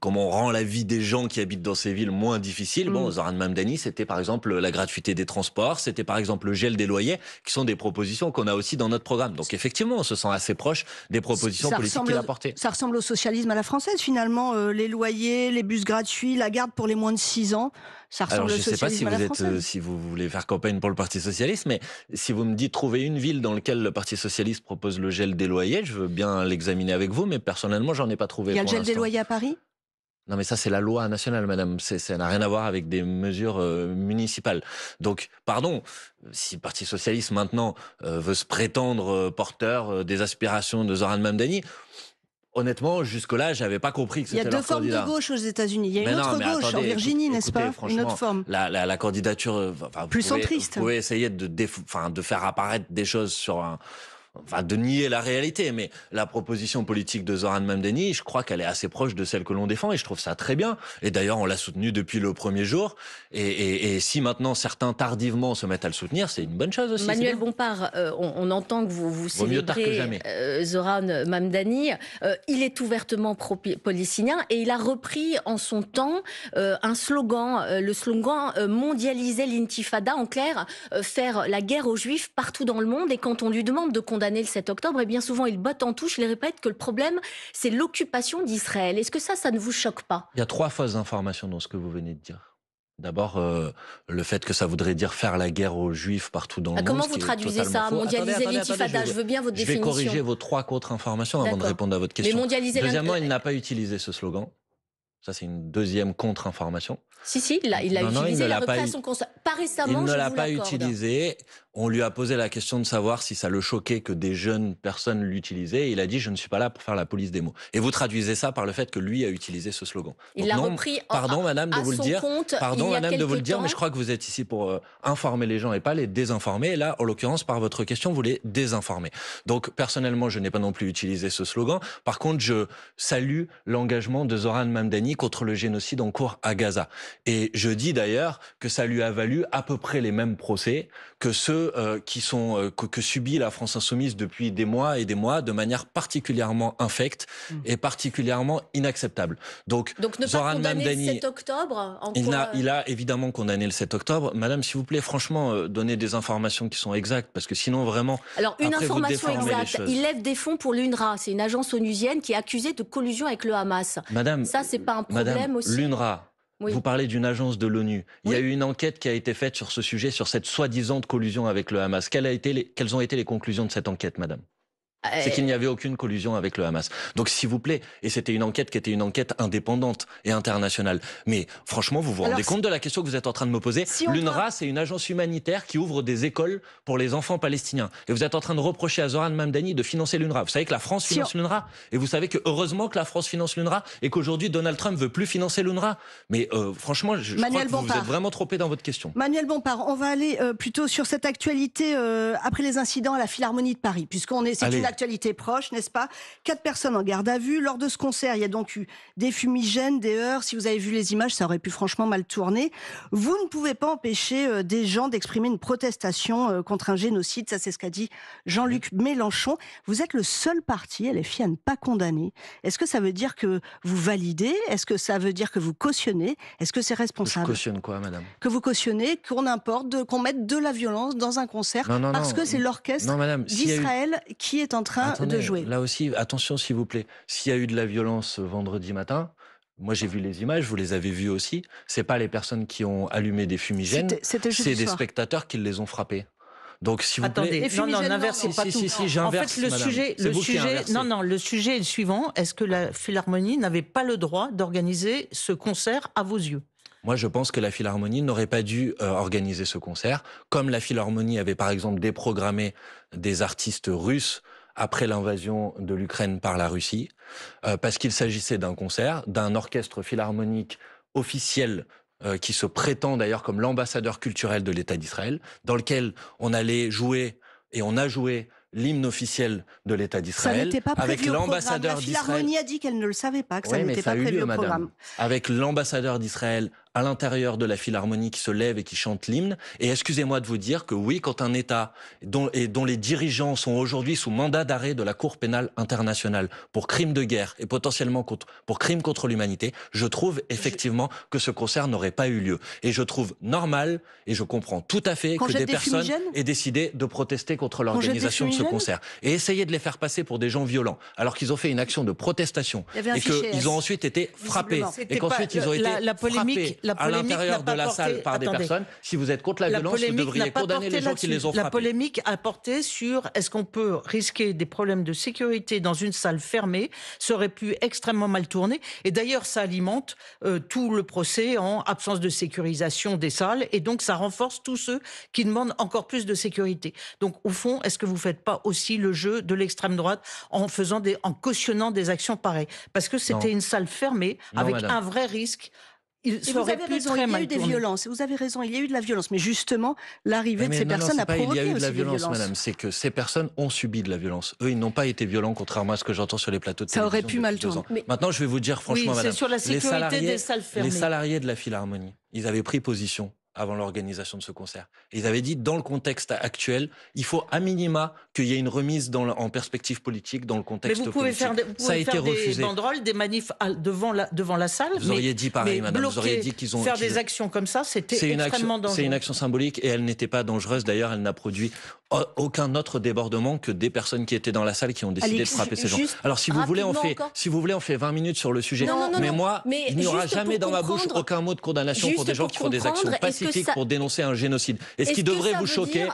comment on rend la vie des gens qui habitent dans ces villes moins difficile. Bon, Zoran Mamdani, c'était par exemple la gratuité des transports, c'était par exemple le gel des loyers, qui sont des propositions qu'on a aussi dans notre programme. Donc effectivement, on se sent assez proche des propositions politiques qu'il a portées. Ça ressemble au socialisme à la française, finalement. Les loyers, les bus gratuits, la garde pour les moins de 6 ans. Ça ressemble Alors, au socialisme à la française. Je ne sais pas si vous voulez faire campagne pour le Parti Socialiste, mais si vous me dites trouver une ville dans laquelle le Parti Socialiste propose le gel des loyers, je veux bien l'examiner avec vous, mais personnellement, j'en ai pas trouvé. Il y a le gel des loyers à Paris ? Non, mais ça, c'est la loi nationale, madame. Ça n'a rien à voir avec des mesures municipales. Donc, pardon, si le Parti Socialiste, maintenant, veut se prétendre porteur des aspirations de Zoran Mamdani, honnêtement, jusque-là, j'avais pas compris que c'était leur candidat. Il y a deux formes de gauche aux États-Unis. Il y a une autre gauche en Virginie, n'est-ce pas? Une autre forme. La candidature, plus centriste. Vous pouvez essayer de faire apparaître des choses de nier la réalité, mais la proposition politique de Zoran Mamdani, je crois qu'elle est assez proche de celle que l'on défend et je trouve ça très bien. Et d'ailleurs, on l'a soutenu depuis le premier jour. Et si maintenant certains tardivement se mettent à le soutenir, c'est une bonne chose aussi. Manuel Bompard, on entend que vous célébrez Zoran Mamdani. Il est ouvertement pro-palestinien et il a repris en son temps un slogan, le slogan mondialiser l'intifada, en clair, faire la guerre aux Juifs partout dans le monde. Et quand on lui demande de condamner le 7 octobre, et bien souvent il botte en touche, il répète que le problème c'est l'occupation d'Israël. Est-ce que ça ne vous choque pas? Il y a 3 fausses informations dans ce que vous venez de dire. D'abord, le fait que ça voudrait dire faire la guerre aux Juifs partout dans le monde. Comment vous traduisez ça? Mondialiser l'intifada, je veux bien votre définition. Je vais corriger vos 3 contre-informations avant de répondre à votre question. Mais mondialiser Deuxièmement, il n'a pas utilisé ce slogan. Ça, c'est une deuxième contre-information. Si, il l'a utilisé, il a repris à son constat. Pas récemment, il ne l'a pas utilisé. On lui a posé la question de savoir si ça le choquait que des jeunes personnes l'utilisaient. Et il a dit, je ne suis pas là pour faire la police des mots. Et vous traduisez ça par le fait que lui a utilisé ce slogan. Il l'a repris pardon, madame, de vous le dire. Pardon, madame, de vous le dire, mais je crois que vous êtes ici pour informer les gens et pas les désinformer. Et là, en l'occurrence, par votre question, vous les désinformez. Donc, personnellement, je n'ai pas non plus utilisé ce slogan. Par contre, je salue l'engagement de Zoran Mamdani contre le génocide en cours à Gaza. Et je dis d'ailleurs que ça lui a valu à peu près les mêmes procès que ceux que subit la France insoumise depuis des mois et des mois de manière particulièrement infecte et particulièrement inacceptable. Donc ne Zoran pas condamner Mamdani, le 7 octobre il a évidemment condamné le 7 octobre. Madame, s'il vous plaît, franchement, donnez des informations qui sont exactes, parce que sinon, vraiment... Alors, une information exacte, il lève des fonds pour l'UNRWA. C'est une agence onusienne qui est accusée de collusion avec le Hamas. Madame, ça, c'est pas un problème aussi? L'UNRWA, vous parlez d'une agence de l'ONU. Il y a eu une enquête qui a été faite sur ce sujet, sur cette soi-disant collusion avec le Hamas. Quelles ont été les conclusions de cette enquête, madame? C'est qu'il n'y avait aucune collusion avec le Hamas. Donc, s'il vous plaît, et c'était une enquête qui était une enquête indépendante et internationale. Mais franchement, vous vous rendez compte de la question que vous êtes en train de me poser? L'UNRWA, c'est une agence humanitaire qui ouvre des écoles pour les enfants palestiniens. Et vous êtes en train de reprocher à Zoran Mamdani de financer l'UNRWA. Vous savez que la France finance l'UNRWA. Et vous savez que heureusement que la France finance l'UNRWA et qu'aujourd'hui Donald Trump veut plus financer l'UNRWA. Mais franchement, je crois que vous êtes vraiment trompé dans votre question. Manuel Bompard, on va aller plutôt sur cette actualité après les incidents à la Philharmonie de Paris, puisqu'on est, c'est une actualité proche, n'est-ce pas? 4 personnes en garde à vue. Lors de ce concert, il y a donc eu des fumigènes, des heurts. Si vous avez vu les images, ça aurait pu franchement mal tourner. Vous ne pouvez pas empêcher des gens d'exprimer une protestation contre un génocide. Ça, c'est ce qu'a dit Jean-Luc Mélenchon. Vous êtes le seul parti, LFI, à ne pas condamner. Est-ce que ça veut dire que vous validez? Est-ce que ça veut dire que vous cautionnez? Est-ce que c'est responsable? Je cautionne quoi, madame? Que vous cautionnez qu'on importe, qu'on mette de la violence dans un concert parce que c'est l'orchestre d'Israël qui est en train de jouer. Là aussi, attention s'il vous plaît. S'il y a eu de la violence vendredi matin, moi j'ai vu les images, vous les avez vues aussi. C'est pas les personnes qui ont allumé des fumigènes, c'est des spectateurs qui les ont frappés. Donc, s'il vous plaît. Non, n'inversez pas tout. Si, j'inverse, en fait, le sujet est le suivant. Est-ce que la Philharmonie n'avait pas le droit d'organiser ce concert à vos yeux? Moi, je pense que la Philharmonie n'aurait pas dû organiser ce concert, comme la Philharmonie avait par exemple déprogrammé des artistes russes après l'invasion de l'Ukraine par la Russie, parce qu'il s'agissait d'un concert, d'un orchestre philharmonique officiel qui se prétend d'ailleurs comme l'ambassadeur culturel de l'État d'Israël, dans lequel on allait jouer, et on a joué, l'hymne officiel de l'État d'Israël, avec l'ambassadeur d'Israël. La Philharmonie a dit qu'elle ne le savait pas, que ça n'était pas prévu au programme. Avec l'ambassadeur d'Israël à l'intérieur de la Philharmonie qui se lève et qui chante l'hymne. Et excusez-moi de vous dire que oui, quand un État dont les dirigeants sont aujourd'hui sous mandat d'arrêt de la Cour pénale internationale pour crimes de guerre et potentiellement pour crimes contre l'humanité, je trouve effectivement que ce concert n'aurait pas eu lieu. Et je trouve normal, et je comprends tout à fait que des personnes aient décidé de protester contre l'organisation de ce concert. Et essayer de les faire passer pour des gens violents, alors qu'ils ont fait une action de protestation et qu'ils ont ensuite été frappés. Et qu'ensuite ils ont été frappés à l'intérieur de la salle par des personnes. Si vous êtes contre la violence, vous devriez condamner les gens qui les ont frappés. La polémique a porté sur est-ce qu'on peut risquer des problèmes de sécurité dans une salle fermée. Ça aurait pu extrêmement mal tourner. Et d'ailleurs, ça alimente tout le procès en absence de sécurisation des salles. Et donc, ça renforce tous ceux qui demandent encore plus de sécurité. Donc, au fond, est-ce que vous ne faites pas aussi le jeu de l'extrême droite en cautionnant des actions pareilles? Parce que c'était une salle fermée avec un vrai risque. Vous avez raison, il y a eu des violences. Vous avez raison, il y a eu de la violence. Mais justement, l'arrivée de ces personnes a provoqué aussi des violences. Il y a eu de la violence, madame. C'est que ces personnes ont subi de la violence. Eux, ils n'ont pas été violents, contrairement à ce que j'entends sur les plateaux de télévision. Ça aurait pu mal tourner. Maintenant, je vais vous dire franchement, madame. Sur la sécurité des salles fermées. Les salariés de la Philharmonie, ils avaient pris position avant l'organisation de ce concert. Ils avaient dit, dans le contexte actuel, il faut à minima qu'il y ait une remise en perspective politique dans le contexte politique. Ça a été refusé. Des banderoles, des manifs devant la salle. Vous auriez dit pareil, madame. Vous auriez dit qu'ils ont... Faire des actions comme ça, c'était extrêmement dangereux. C'est une action symbolique et elle n'était pas dangereuse. D'ailleurs, elle n'a produit aucun autre débordement que des personnes qui étaient dans la salle qui ont décidé de frapper ces gens. Alors, si vous voulez, on fait 20 minutes sur le sujet. Mais moi, il n'y aura jamais dans ma bouche aucun mot de condamnation pour des gens qui font des actions pacifiques pour dénoncer un génocide. Et ce qui devrait vous choquer,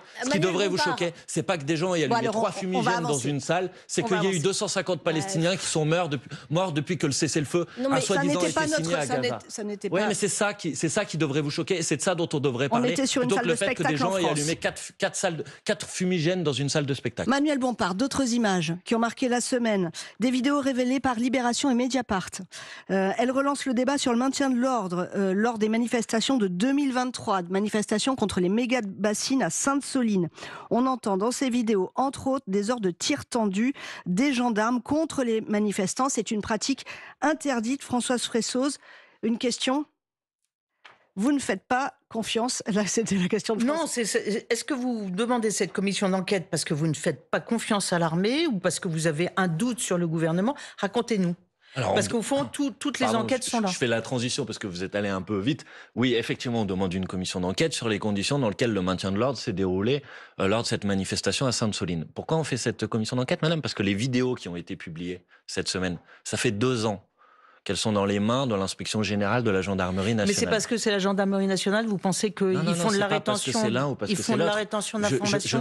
c'est pas que des gens aient allumé 3 fumigènes dans une salle, c'est qu'il y a eu 250 Palestiniens qui sont morts depuis que le cessez-le-feu a soi-disant été signé à Gaza. Oui, mais c'est ça qui devrait vous choquer et c'est de ça dont on devrait parler. Donc le fait que des gens aient allumé 4 fumigènes dans une salle de spectacle. Manuel Bompard, d'autres images qui ont marqué la semaine, des vidéos révélées par Libération et Mediapart. Elles relancent le débat sur le maintien de l'ordre lors des manifestations de 2023, manifestations contre les méga-bassines à Sainte-Soline. On entend dans ces vidéos, entre autres, des ordres de tir tendus des gendarmes contre les manifestants. C'est une pratique interdite. Françoise Fressoz, une question ? Vous ne faites pas confiance. Là, c'était la question de France. Non, est-ce que vous demandez cette commission d'enquête parce que vous ne faites pas confiance à l'armée ou parce que vous avez un doute sur le gouvernement? Racontez-nous. Parce qu'au fond, toutes les enquêtes sont là. Je fais la transition parce que vous êtes allé un peu vite. Oui, effectivement, on demande une commission d'enquête sur les conditions dans lesquelles le maintien de l'ordre s'est déroulé lors de cette manifestation à Sainte-Soline. Pourquoi on fait cette commission d'enquête, madame? Parce que les vidéos qui ont été publiées cette semaine, ça fait 2 ans qu'elles sont dans les mains de l'inspection générale de la gendarmerie nationale. Mais c'est parce que c'est la gendarmerie nationale, vous pensez qu'ils font de la rétention? Ils font de la rétention d'information?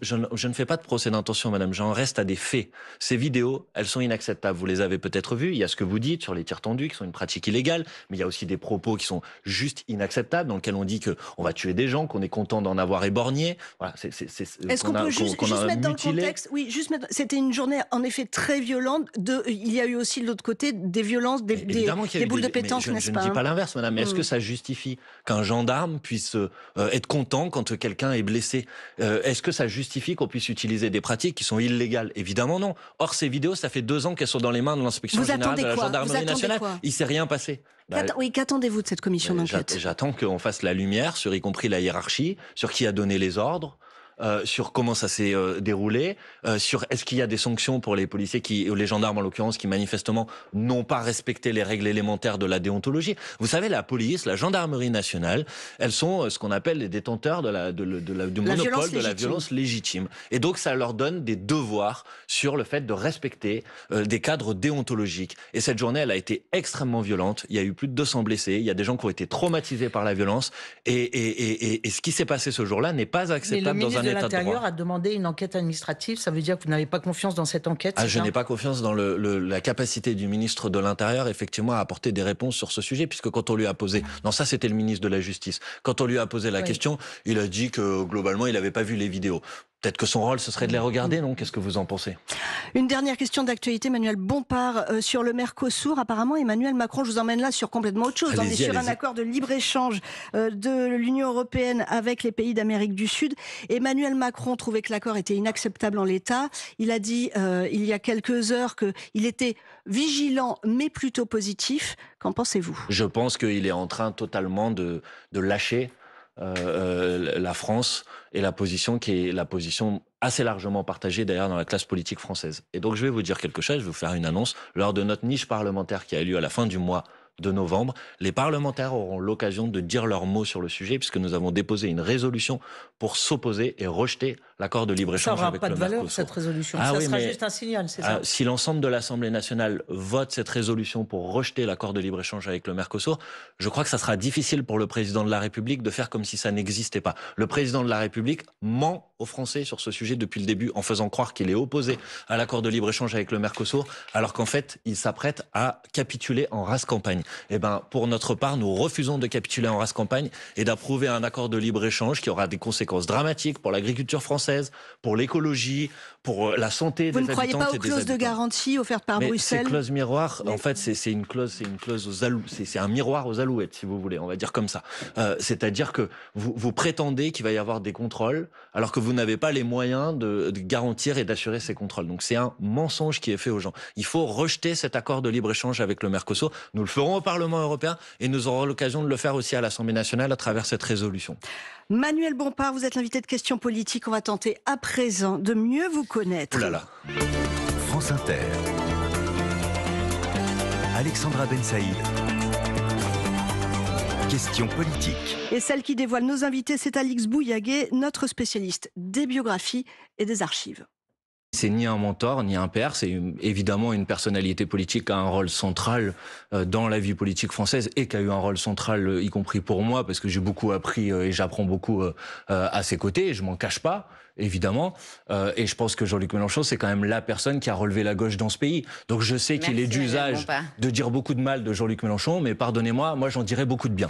Je ne fais pas de procès d'intention, madame. J'en reste à des faits. Ces vidéos, elles sont inacceptables. Vous les avez peut-être vues. Il y a ce que vous dites sur les tirs tendus, qui sont une pratique illégale, mais il y a aussi des propos qui sont juste inacceptables, dans lesquels on dit qu'on va tuer des gens, qu'on est content d'en avoir éborgné. Voilà, est-ce qu'on peut juste mettre dans le contexte? Oui, juste mettre. C'était une journée en effet très violente. Il y a eu aussi de l'autre côté des violences violence, des boules de pétanque, n'est-ce Je pas? ne dis pas l'inverse, madame, mais est-ce que ça justifie qu'un gendarme puisse être content quand quelqu'un est blessé? Est-ce que ça justifie qu'on puisse utiliser des pratiques qui sont illégales? Évidemment non. Or, ces vidéos, ça fait 2 ans qu'elles sont dans les mains de l'inspection générale de la gendarmerie nationale. Il ne s'est rien passé. Oui, qu'attendez-vous de cette commission d'enquête? J'attends qu'on fasse la lumière sur, y compris la hiérarchie, sur qui a donné les ordres, sur comment ça s'est déroulé, sur est-ce qu'il y a des sanctions pour les policiers ou les gendarmes en l'occurrence qui manifestement n'ont pas respecté les règles élémentaires de la déontologie. Vous savez, la police, la gendarmerie nationale, elles sont ce qu'on appelle les détenteurs du monopole de la violence légitime. Et donc ça leur donne des devoirs sur le fait de respecter des cadres déontologiques. Et cette journée, elle a été extrêmement violente. Il y a eu plus de 200 blessés. Il y a des gens qui ont été traumatisés par la violence. Et ce qui s'est passé ce jour-là n'est pas acceptable dans un de l'Intérieur a demandé une enquête administrative. Ça veut dire que vous n'avez pas confiance dans cette enquête? Je n'ai pas confiance dans la capacité du ministre de l'Intérieur, effectivement, à apporter des réponses sur ce sujet, puisque quand on lui a posé... Non, ça, c'était le ministre de la Justice. Quand on lui a posé la question, il a dit que, globalement, il n'avait pas vu les vidéos. Peut-être que son rôle, ce serait de les regarder, non? Qu'est-ce que vous en pensez? Une dernière question d'actualité, Manuel Bompard, sur le Mercosur. Apparemment, Emmanuel Macron, je vous emmène là sur complètement autre chose. On est sur un accord de libre-échange de l'Union européenne avec les pays d'Amérique du Sud. Emmanuel Macron trouvait que l'accord était inacceptable en l'état. Il a dit il y a quelques heures qu'il était vigilant, mais plutôt positif. Qu'en pensez-vous? Je pense qu'il est en train totalement de lâcher la France et la position qui est la position assez largement partagée d'ailleurs dans la classe politique française. Et donc je vais vous dire quelque chose, je vais vous faire une annonce. Lors de notre niche parlementaire qui a lieu à la fin du mois de novembre, les parlementaires auront l'occasion de dire leurs mots sur le sujet puisque nous avons déposé une résolution pour s'opposer et rejeter l'accord de libre-échange avec le Mercosur. Ça n'aura pas de valeur, cette résolution. Ça sera juste un signal, c'est ça? Si l'ensemble de l'Assemblée nationale vote cette résolution pour rejeter l'accord de libre-échange avec le Mercosur, je crois que ça sera difficile pour le président de la République de faire comme si ça n'existait pas. Le président de la République ment aux Français sur ce sujet depuis le début en faisant croire qu'il est opposé à l'accord de libre-échange avec le Mercosur, alors qu'en fait, il s'apprête à capituler en rase campagne. Eh ben, pour notre part, nous refusons de capituler en rase campagne et d'approuver un accord de libre-échange qui aura des conséquences dramatiques pour l'agriculture française, pour l'écologie, pour la santé des habitantes et des habitants. Vous ne croyez pas aux clauses de garantie offertes par Bruxelles? Ces clauses miroirs, en fait, c'est une clause aux alouettes. C'est un miroir aux alouettes, si vous voulez. On va dire comme ça. C'est-à-dire que vous prétendez qu'il va y avoir des contrôles, alors que vous n'avez pas les moyens de garantir et d'assurer ces contrôles. Donc c'est un mensonge qui est fait aux gens. Il faut rejeter cet accord de libre-échange avec le Mercosur. Nous le ferons au Parlement européen et nous aurons l'occasion de le faire aussi à l'Assemblée nationale à travers cette résolution. Manuel Bompard, vous êtes l'invité de Questions Politiques. On va tenter à présent de mieux vous connaître. Ouh là là. France Inter. Alexandra Ben Saïd. Questions politiques. Et celle qui dévoile nos invités, c'est Alix Bouillaguet, notre spécialiste des biographies et des archives. C'est ni un mentor, ni un père, c'est évidemment une personnalité politique qui a un rôle central dans la vie politique française et qui a eu un rôle central, y compris pour moi, parce que j'ai beaucoup appris et j'apprends beaucoup à ses côtés, et je m'en cache pas, évidemment. Et je pense que Jean-Luc Mélenchon, c'est quand même la personne qui a relevé la gauche dans ce pays. Donc je sais qu'il est d'usage de dire beaucoup de mal de Jean-Luc Mélenchon, mais pardonnez-moi, moi j'en dirais beaucoup de bien.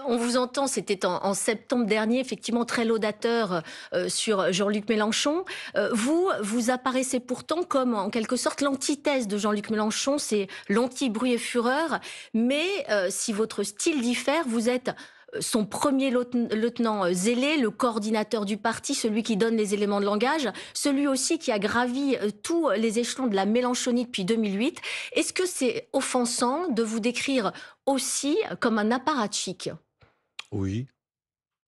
On vous entend, c'était en septembre dernier, effectivement très laudateur sur Jean-Luc Mélenchon. Vous apparaissez pourtant comme en quelque sorte l'antithèse de Jean-Luc Mélenchon, c'est l'anti-bruit et fureur. Mais si votre style diffère, vous êtes son premier lieutenant zélé, le coordinateur du parti, celui qui donne les éléments de langage, celui aussi qui a gravi tous les échelons de la Mélenchonie depuis 2008. Est-ce que c'est offensant de vous décrire aussi comme un apparatchik? Oui.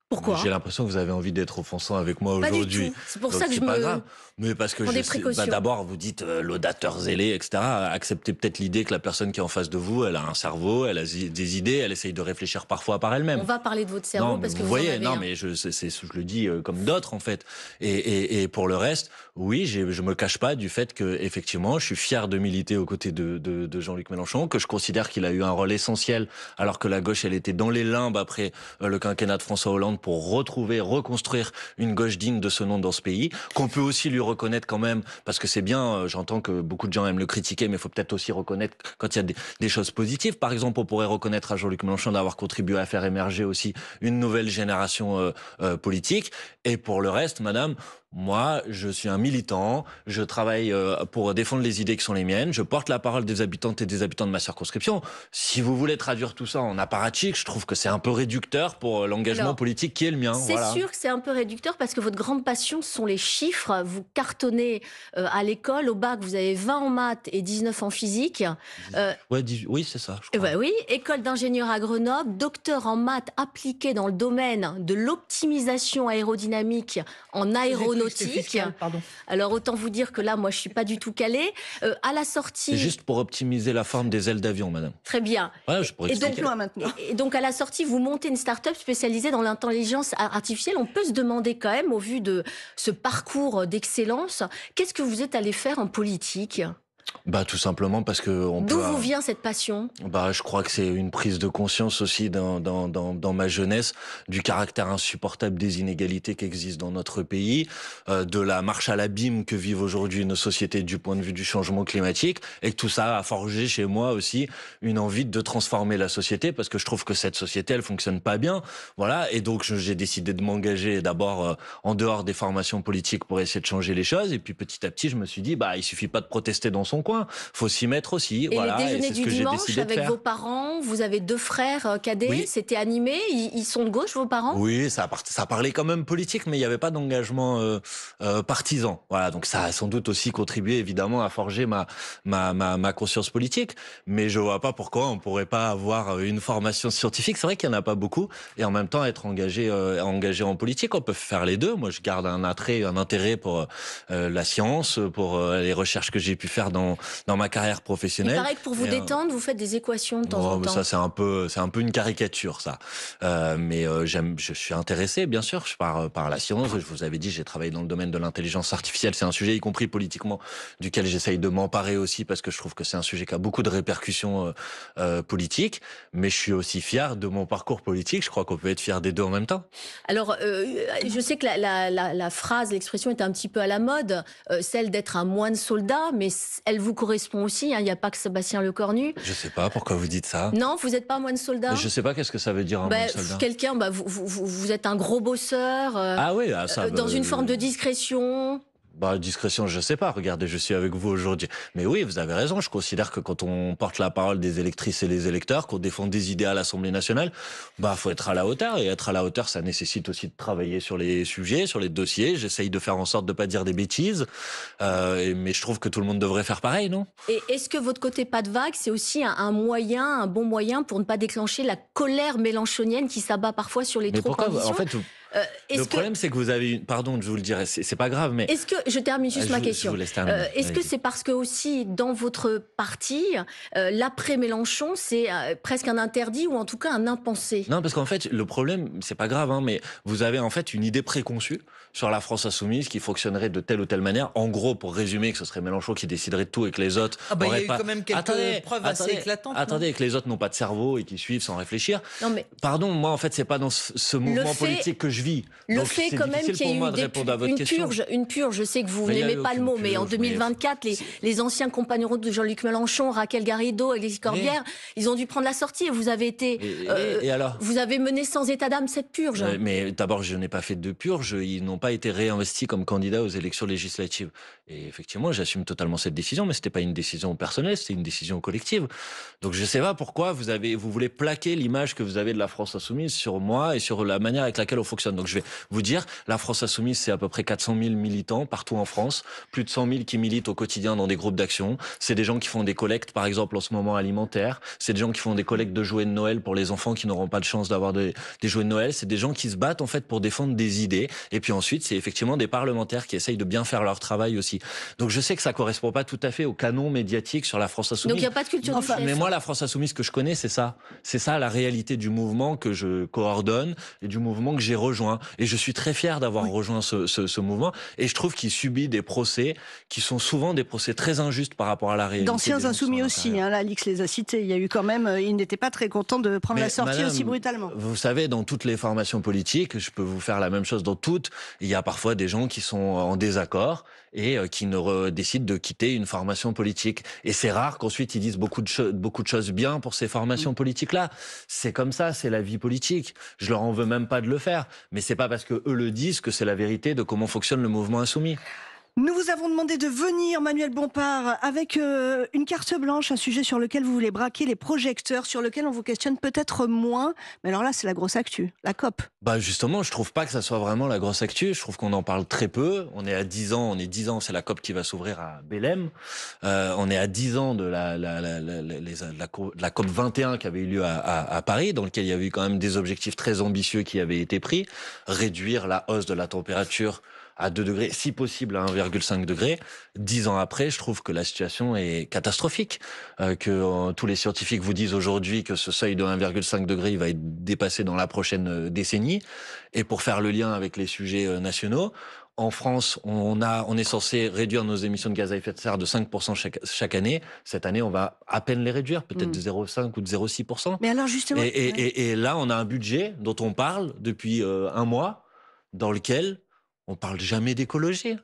Pourquoi? J'ai l'impression que vous avez envie d'être offensant avec moi aujourd'hui. Pas du tout. C'est pour ça que je pas me... grave. Mais parce que d'abord, vous dites laudateur zélé, etc. Acceptez peut-être l'idée que la personne qui est en face de vous, elle a un cerveau, elle a des idées, elle essaye de réfléchir parfois par elle-même. On va parler de votre cerveau non, parce que vous vous voyez, en avez non, un. mais je le dis comme d'autres en fait. Et pour le reste, oui, je me cache pas du fait que effectivement, je suis fier de militer aux côtés de Jean-Luc Mélenchon, que je considère qu'il a eu un rôle essentiel, alors que la gauche, elle était dans les limbes après le quinquennat de François Hollande pour reconstruire une gauche digne de ce nom dans ce pays, qu'on peut aussi lui reconnaître quand même, parce que c'est bien, j'entends que beaucoup de gens aiment le critiquer, mais il faut peut-être aussi reconnaître quand il y a des choses positives. Par exemple, on pourrait reconnaître à Jean-Luc Mélenchon d'avoir contribué à faire émerger aussi une nouvelle génération politique. Et pour le reste, madame, Moi, je suis un militant, je travaille pour défendre les idées qui sont les miennes, je porte la parole des habitantes et des habitants de ma circonscription. Si vous voulez traduire tout ça en apparatchik, je trouve que c'est un peu réducteur pour l'engagement politique qui est le mien. C'est sûr que c'est un peu réducteur parce que votre grande passion, ce sont les chiffres. Vous cartonnez à l'école, au bac, vous avez 20 en maths et 19 en physique. Oui, c'est ça, je crois. Oui, école d'ingénieur à Grenoble, docteur en maths appliqué dans le domaine de l'optimisation aérodynamique en aéronautique. Alors autant vous dire que là, moi, je suis pas du tout calée. À la sortie, c'est juste pour optimiser la forme des ailes d'avion, madame. Très bien. Ouais, je pourrais expliquer. Et donc à la sortie, vous montez une start-up spécialisée dans l'intelligence artificielle. On peut se demander quand même, au vu de ce parcours d'excellence, qu'est-ce que vous êtes allé faire en politique ? Tout simplement parce que D'où vous vient cette passion ? Je crois que c'est une prise de conscience aussi dans ma jeunesse du caractère insupportable des inégalités qui existent dans notre pays, de la marche à l'abîme que vivent aujourd'hui nos sociétés du point de vue du changement climatique, et que tout ça a forgé chez moi aussi une envie de transformer la société, parce que je trouve que cette société, elle fonctionne pas bien. Voilà, et donc j'ai décidé de m'engager d'abord en dehors des formations politiques pour essayer de changer les choses, et puis petit à petit je me suis dit il suffit pas de protester dans son coin, faut s'y mettre aussi. Et les déjeuners du dimanche avec vos parents, vous avez 2 frères cadets, oui. C'était animé, ils sont de gauche, vos parents ? Oui, ça parlait quand même politique, mais il n'y avait pas d'engagement partisan. Voilà, donc ça a sans doute aussi contribué évidemment à forger ma conscience politique, mais je vois pas pourquoi on pourrait pas avoir une formation scientifique. C'est vrai qu'il y en a pas beaucoup, et en même temps être engagé en politique. On peut faire les deux. Moi, je garde un intérêt pour la science, pour les recherches que j'ai pu faire dans ma carrière professionnelle. Il paraît que pour vous détendre, vous faites des équations de temps en temps. Ça, c'est un peu une caricature, ça. Je suis intéressé, bien sûr, par la science. Je vous avais dit, j'ai travaillé dans le domaine de l'intelligence artificielle. C'est un sujet, y compris politiquement, duquel j'essaye de m'emparer aussi, parce que je trouve que c'est un sujet qui a beaucoup de répercussions politiques. Mais je suis aussi fier de mon parcours politique. Je crois qu'on peut être fier des deux en même temps. Alors, je sais que la phrase, l'expression est un petit peu à la mode, celle d'être un moine soldat, mais elle vous correspond aussi, il n'y a pas que Sébastien Lecornu. Je sais pas pourquoi vous dites ça. Non, vous n'êtes pas un moine soldat. Mais je sais pas qu'est-ce que ça veut dire un moine soldat. Quelqu'un, vous êtes un gros bosseur, dans une forme de discrétion. Discrétion, je sais pas. Regardez, je suis avec vous aujourd'hui. Mais oui, vous avez raison. Je considère que quand on porte la parole des électrices et des électeurs, qu'on défend des idées à l'Assemblée nationale, faut être à la hauteur. Et être à la hauteur, ça nécessite aussi de travailler sur les sujets, sur les dossiers. J'essaye de faire en sorte de pas dire des bêtises. Mais je trouve que tout le monde devrait faire pareil, non ? Et est-ce que votre côté pas de vague, c'est aussi un bon moyen pour ne pas déclencher la colère mélenchonienne qui s'abat parfois sur les trop-conditions ? En fait, le problème, c'est que vous avez pardon, je vous le dirais, c'est pas grave, mais... Est-ce que, je termine juste ma question. Je vous laisse terminer. Est-ce que c'est parce que aussi, dans votre parti, l'après-Mélenchon, c'est presque un interdit ou en tout cas un impensé ? Non, parce qu'en fait, le problème, c'est pas grave, mais vous avez en fait une idée préconçue sur la France insoumise qui fonctionnerait de telle ou telle manière. En gros, pour résumer, que ce serait Mélenchon qui déciderait de tout et que les autres... il y a eu quand même quelques preuves assez éclatantes. Attendez, que les autres n'ont pas de cerveau et qui suivent sans réfléchir. Non, mais... Pardon, moi, en fait, c'est pas dans ce mouvement politique que je vis. Le fait quand même qu'il y ait eu une purge, je sais que vous n'aimez pas le mot, mais en 2024, les anciens compagnons de Jean-Luc Mélenchon, Raquel Garrido, Alexis Corbière, ils ont dû prendre la sortie et vous avez été... Et alors ? Vous avez mené sans état d'âme cette purge. Mais d'abord, je n'ai pas fait de purge, ils n'ont pas été réinvestis comme candidats aux élections législatives. Et effectivement, j'assume totalement cette décision, mais c'était pas une décision personnelle, c'était une décision collective. Donc je sais pas pourquoi vous voulez plaquer l'image que vous avez de la France insoumise sur moi et sur la manière avec laquelle on fonctionne. Donc je vais vous dire, la France insoumise, c'est à peu près 400 000 militants partout en France, plus de 100 000 qui militent au quotidien dans des groupes d'action. C'est des gens qui font des collectes, par exemple en ce moment alimentaires. C'est des gens qui font des collectes de jouets de Noël pour les enfants qui n'auront pas de chance d'avoir des jouets de Noël. C'est des gens qui se battent en fait pour défendre des idées. Et puis ensuite, c'est effectivement des parlementaires qui essayent de bien faire leur travail aussi. Donc je sais que ça correspond pas tout à fait au canon médiatique sur la France insoumise. Donc il n'y a pas de culture du chef. Mais moi, la France insoumise que je connais, c'est ça. C'est ça la réalité du mouvement que je coordonne et du mouvement que j'ai rejoint. Et je suis très fier d'avoir rejoint ce mouvement. Et je trouve qu'il subit des procès qui sont souvent des procès très injustes par rapport à la réalité. D'anciens insoumis aussi, là, Alix les a cités. Il y a eu quand même, ils n'étaient pas très contents de prendre la sortie aussi brutalement. Vous savez, dans toutes les formations politiques, je peux vous faire la même chose dans toutes, il y a parfois des gens qui sont en désaccord et qui décident de quitter une formation politique. Et c'est rare qu'ensuite ils disent beaucoup de choses bien pour ces formations politiques-là. C'est comme ça, c'est la vie politique. Je leur en veux même pas de le faire. Mais c'est pas parce que eux le disent que c'est la vérité de comment fonctionne le mouvement insoumis. Nous vous avons demandé de venir, Manuel Bompard, avec une carte blanche, un sujet sur lequel vous voulez braquer les projecteurs, sur lequel on vous questionne peut-être moins. Mais alors là, c'est la grosse actu, la COP. Bah justement, je trouve pas que ça soit vraiment la grosse actu. Je trouve qu'on en parle très peu. On est à 10 ans, c'est la COP qui va s'ouvrir à Belém. On est à 10 ans de la COP 21 qui avait eu lieu à Paris, dans lequel il y avait eu quand même des objectifs très ambitieux qui avaient été pris. Réduire la hausse de la température à 2 degrés, si possible à 1,5 degré. 10 ans après, je trouve que la situation est catastrophique. Tous les scientifiques vous disent aujourd'hui que ce seuil de 1,5 degré, il va être dépassé dans la prochaine décennie. Et pour faire le lien avec les sujets nationaux, en France, on est censé réduire nos émissions de gaz à effet de serre de 5% chaque année. Cette année, on va à peine les réduire, peut-être de 0,5 ou de 0,6%. Mais alors justement... Et là, on a un budget dont on parle depuis un mois, dans lequel on parle jamais d'écologie.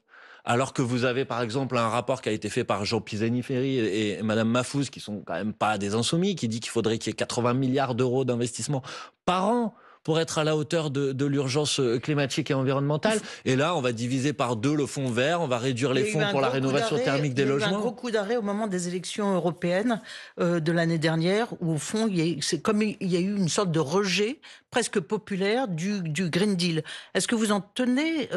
Alors que vous avez, par exemple, un rapport qui a été fait par Jean Pisani-Ferry et Madame Mahfouz, qui sont quand même pas des insoumis, qui dit qu'il faudrait qu'il y ait 80 milliards d'euros d'investissement par an pour être à la hauteur de l'urgence climatique et environnementale. Et là, on va diviser par 2 le fonds vert, on va réduire les fonds pour la rénovation thermique des logements. Il y a eu un gros coup d'arrêt au moment des élections européennes de l'année dernière, où au fond, c'est comme il y a eu une sorte de rejet presque populaire du Green Deal. Est-ce que vous en tenez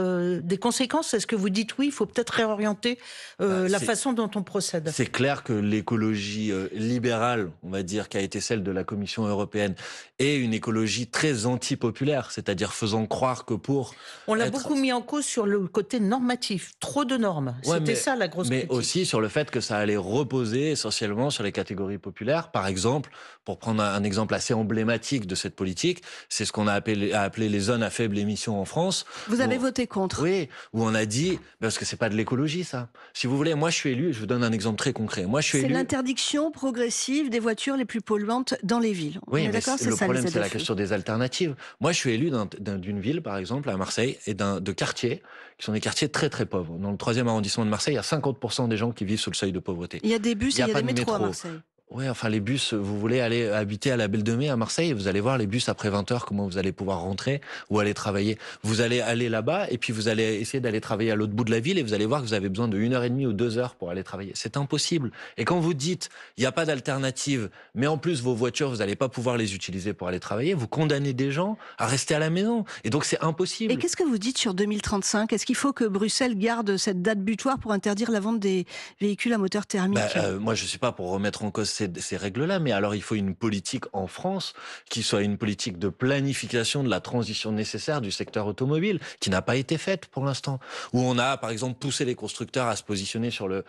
des conséquences? Est-ce que vous dites oui, il faut peut-être réorienter la façon dont on procède? C'est clair que l'écologie libérale, on va dire, qui a été celle de la Commission européenne, est une écologie très anti-populaire, c'est-à-dire faisant croire que pour... On l'a beaucoup mis en cause sur le côté normatif, trop de normes. C'était ça la grosse critique. Mais aussi sur le fait que ça allait reposer essentiellement sur les catégories populaires. Par exemple, pour prendre un exemple assez emblématique de cette politique, c'est ce qu'on a appelé les zones à faible émission en France. Vous avez voté contre. Oui, où on a dit, parce que c'est pas de l'écologie ça. Si vous voulez, moi je suis élu, je vous donne un exemple très concret. Moi je suis élu... C'est l'interdiction progressive des voitures les plus polluantes dans les villes. Oui, mais le problème c'est la question des alternatives. Moi je suis élu d'une ville, par exemple, à Marseille, et de quartiers, qui sont des quartiers très très pauvres. Dans le 3e arrondissement de Marseille, il y a 50% des gens qui vivent sous le seuil de pauvreté. Il y a des bus et il y a des métros à Marseille. Ouais, enfin les bus, vous voulez aller habiter à la Belle de Mai à Marseille, vous allez voir les bus après 20h, comment vous allez pouvoir rentrer ou aller travailler. Vous allez aller là-bas et puis vous allez essayer d'aller travailler à l'autre bout de la ville et vous allez voir que vous avez besoin de 1h30 ou 2h pour aller travailler. C'est impossible. Et quand vous dites, il n'y a pas d'alternative, mais en plus vos voitures, vous n'allez pas pouvoir les utiliser pour aller travailler, vous condamnez des gens à rester à la maison. Et donc c'est impossible. Et qu'est-ce que vous dites sur 2035 ? Est-ce qu'il faut que Bruxelles garde cette date butoir pour interdire la vente des véhicules à moteur thermique ? Moi je ne suis pas pour remettre en cause ces règles-là, mais alors il faut une politique en France qui soit une politique de planification de la transition nécessaire du secteur automobile, qui n'a pas été faite pour l'instant. Où on a, par exemple, poussé les constructeurs à se positionner sur le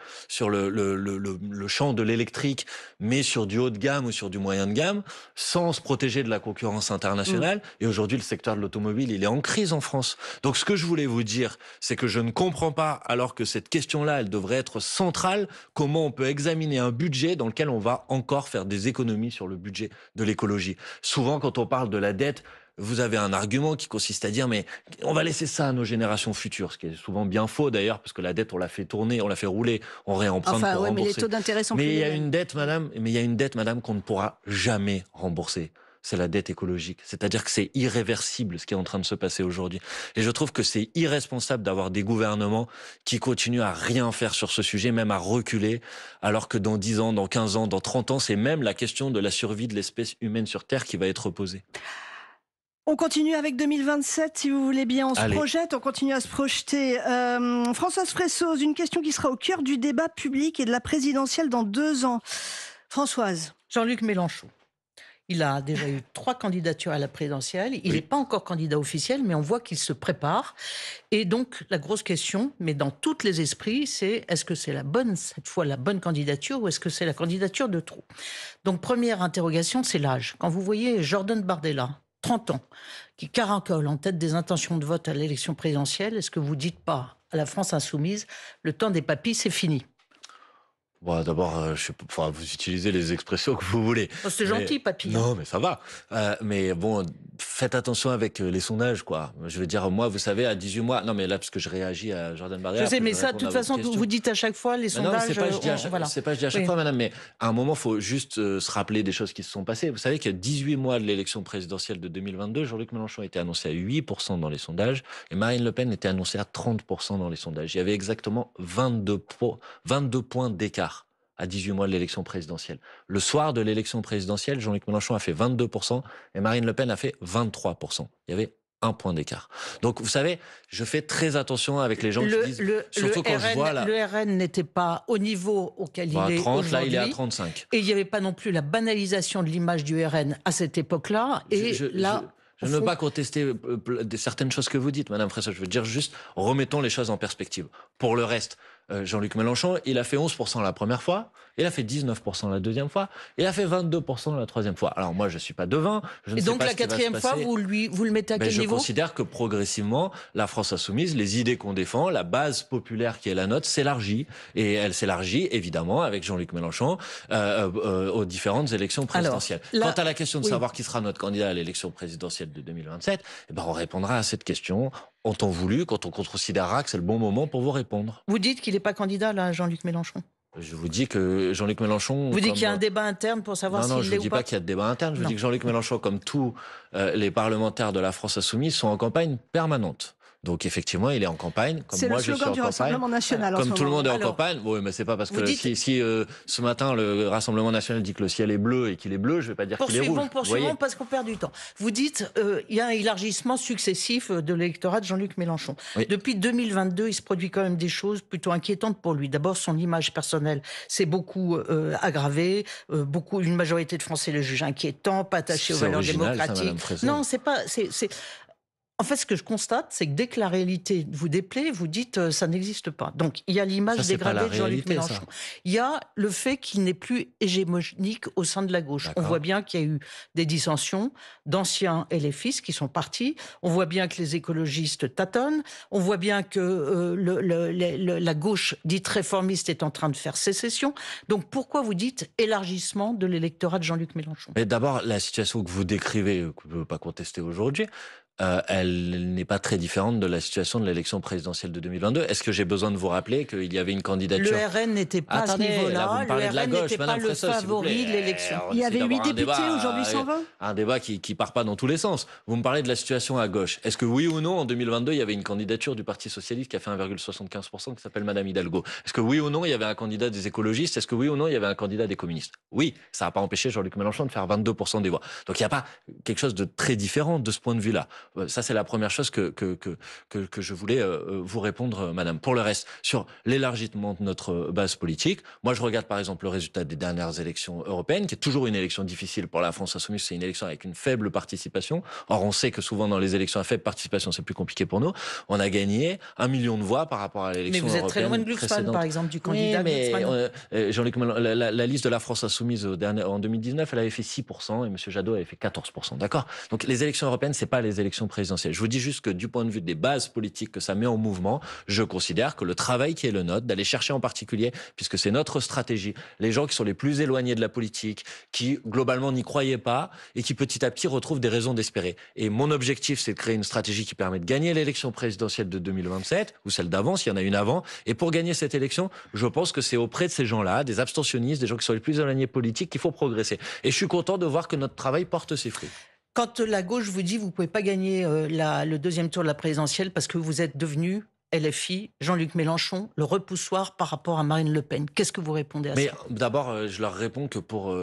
champ de l'électrique, mais sur du haut de gamme ou sur du moyen de gamme, sans se protéger de la concurrence internationale. Et aujourd'hui, le secteur de l'automobile, il est en crise en France. Donc ce que je voulais vous dire, c'est que je ne comprends pas, alors que cette question-là, elle devrait être centrale, comment on peut examiner un budget dans lequel on va encore faire des économies sur le budget de l'écologie. Souvent, quand on parle de la dette, vous avez un argument qui consiste à dire mais on va laisser ça à nos générations futures, ce qui est souvent bien faux d'ailleurs, parce que la dette, on l'a fait tourner, on l'a fait rouler, on réemprunte pour rembourser. Mais les taux d'intérêt sont plus élevés. Mais il y a une dette, madame, qu'on ne pourra jamais rembourser. C'est la dette écologique. C'est-à-dire que c'est irréversible ce qui est en train de se passer aujourd'hui. Et je trouve que c'est irresponsable d'avoir des gouvernements qui continuent à rien faire sur ce sujet, même à reculer, alors que dans 10 ans, dans 15 ans, dans 30 ans, c'est même la question de la survie de l'espèce humaine sur Terre qui va être posée. On continue avec 2027, si vous voulez bien. On se projette, on continue à se projeter. Françoise Fressoz, une question qui sera au cœur du débat public et de la présidentielle dans 2 ans. Françoise. Jean-Luc Mélenchon. Il a déjà eu 3 candidatures à la présidentielle. Il n'est pas encore candidat officiel, mais on voit qu'il se prépare. Et donc, la grosse question, mais dans tous les esprits, c'est est-ce que c'est cette fois la bonne candidature ou est-ce que c'est la candidature de trop ? Donc, première interrogation, c'est l'âge. Quand vous voyez Jordan Bardella, 30 ans, qui caracole en tête des intentions de vote à l'élection présidentielle, est-ce que vous ne dites pas à la France insoumise, le temps des papis, c'est fini ? Bon, d'abord, vous utilisez les expressions que vous voulez. Oh, c'est gentil, papy. Non, mais ça va. Mais bon, faites attention avec les sondages, quoi. Je veux dire, moi, vous savez, à 18 mois... Non, mais là, parce que je réagis à Jordan Bardella... Je sais, mais ça, de toute façon, vous dites à chaque fois, les sondages... Non, c'est pas, je dis à chaque fois, madame, mais à un moment, il faut juste se rappeler des choses qui se sont passées. Vous savez qu'il y a 18 mois de l'élection présidentielle de 2022, Jean-Luc Mélenchon était annoncé à 8% dans les sondages, et Marine Le Pen était annoncée à 30% dans les sondages. Il y avait exactement 22 points d'écart à 18 mois de l'élection présidentielle. Le soir de l'élection présidentielle, Jean-Luc Mélenchon a fait 22% et Marine Le Pen a fait 23%. Il y avait un point d'écart. Donc, vous savez, je fais très attention avec les gens qui disent... surtout quand je vois là... Le RN n'était pas au niveau auquel il est 30, aujourd'hui. là, il est à 35. Et il n'y avait pas non plus la banalisation de l'image du RN à cette époque-là. Et Je ne veux pas contester certaines choses que vous dites, Madame Fressa. Je veux dire juste, remettons les choses en perspective. Pour le reste, Jean-Luc Mélenchon, il a fait 11% la première fois, il a fait 19% la deuxième fois, il a fait 22% la troisième fois. Alors moi, je ne suis pas devin. Et donc la quatrième fois, vous le mettez à quel niveau ? Je considère que progressivement, la France insoumise, les idées qu'on défend, la base populaire qui est la nôtre s'élargit. Et elle s'élargit, évidemment, avec Jean-Luc Mélenchon, aux différentes élections présidentielles. Alors, quant à la question de savoir qui sera notre candidat à l'élection présidentielle de 2027, on répondra à cette question en temps voulu, quand on considérera que c'est le bon moment pour vous répondre. Vous dites qu'il n'est pas candidat, là, Jean-Luc Mélenchon ? Je vous dis que Jean-Luc Mélenchon... Vous dites qu'il y a un débat interne pour savoir s'il l'est ou pas ? Non, je ne dis pas qu'il y a de débat interne. Je dis que Jean-Luc Mélenchon, comme tous les parlementaires de la France insoumise, sont en campagne permanente. Donc effectivement, il est en campagne. C'est le slogan du Rassemblement national. Comme tout le monde est en campagne. Oui, mais c'est pas parce que si ce matin le Rassemblement national dit que le ciel est bleu et qu'il est bleu, je ne vais pas dire qu'il est rouge. Poursuivons parce qu'on perd du temps. Vous dites il y a un élargissement successif de l'électorat de Jean-Luc Mélenchon. Oui. Depuis 2022, il se produit quand même des choses plutôt inquiétantes pour lui. D'abord, son image personnelle s'est beaucoup aggravée. Une majorité de Français le jugent inquiétant, pas attaché aux valeurs démocratiques. Non, c'est pas. En fait, ce que je constate, c'est que dès que la réalité vous déplaît, vous dites ça n'existe pas. Donc, il y a l'image dégradée de Jean-Luc Mélenchon. Il y a le fait qu'il n'est plus hégémonique au sein de la gauche. On voit bien qu'il y a eu des dissensions d'anciens LFistes qui sont partis. On voit bien que les écologistes tâtonnent. On voit bien que la gauche dite réformiste est en train de faire sécession. Donc, pourquoi vous dites élargissement de l'électorat de Jean-Luc Mélenchon ? Mais d'abord, la situation que vous décrivez, que je ne peux pas contester aujourd'hui, elle n'est pas très différente de la situation de l'élection présidentielle de 2022. Est-ce que j'ai besoin de vous rappeler qu'il y avait une candidature ? Le RN n'était pas à ce niveau-là. Le RN n'était pas le favori de l'élection. Il y avait 8 députés, aujourd'hui 120. Un débat qui part pas dans tous les sens. Vous me parlez de la situation à gauche. Est-ce que oui ou non, en 2022, il y avait une candidature du Parti Socialiste qui a fait 1,75% qui s'appelle Madame Hidalgo ? Est-ce que oui ou non, il y avait un candidat des écologistes ? Est-ce que oui ou non, il y avait un candidat des communistes ? Oui, ça n'a pas empêché Jean-Luc Mélenchon de faire 22% des voix. Donc il n'y a pas quelque chose de très différent de ce point de vue-là. Ça, c'est la première chose que je voulais vous répondre, madame. Pour le reste, sur l'élargissement de notre base politique, moi, je regarde par exemple le résultat des dernières élections européennes, qui est toujours une élection difficile pour la France insoumise. C'est une élection avec une faible participation. Or, on sait que souvent, dans les élections à faible participation, c'est plus compliqué pour nous. On a gagné 1 million de voix par rapport à l'élection européenne. Mais vous êtes très loin de Glucksmann, par exemple, du candidat Glucksmann. Jean-Luc Mélenchon, la liste de la France insoumise en 2019, elle avait fait 6% et M. Jadot avait fait 14%. D'accord ? Donc, les élections européennes, c'est pas les élections présidentielles. Je vous dis juste que du point de vue des bases politiques que ça met en mouvement, je considère que le travail qui est le nôtre, d'aller chercher en particulier, puisque c'est notre stratégie, les gens qui sont les plus éloignés de la politique, qui globalement n'y croyaient pas et qui petit à petit retrouvent des raisons d'espérer. Et mon objectif, c'est de créer une stratégie qui permet de gagner l'élection présidentielle de 2027, ou celle d'avant, s'il y en a une avant. Et pour gagner cette élection, je pense que c'est auprès de ces gens-là, des abstentionnistes, des gens qui sont les plus éloignés politiques, qu'il faut progresser. Et je suis content de voir que notre travail porte ses fruits. Quand la gauche vous dit vous ne pouvez pas gagner le deuxième tour de la présidentielle parce que vous êtes devenu LFI, Jean-Luc Mélenchon, le repoussoir par rapport à Marine Le Pen. Qu'est-ce que vous répondez à ça ? D'abord, je leur réponds que pour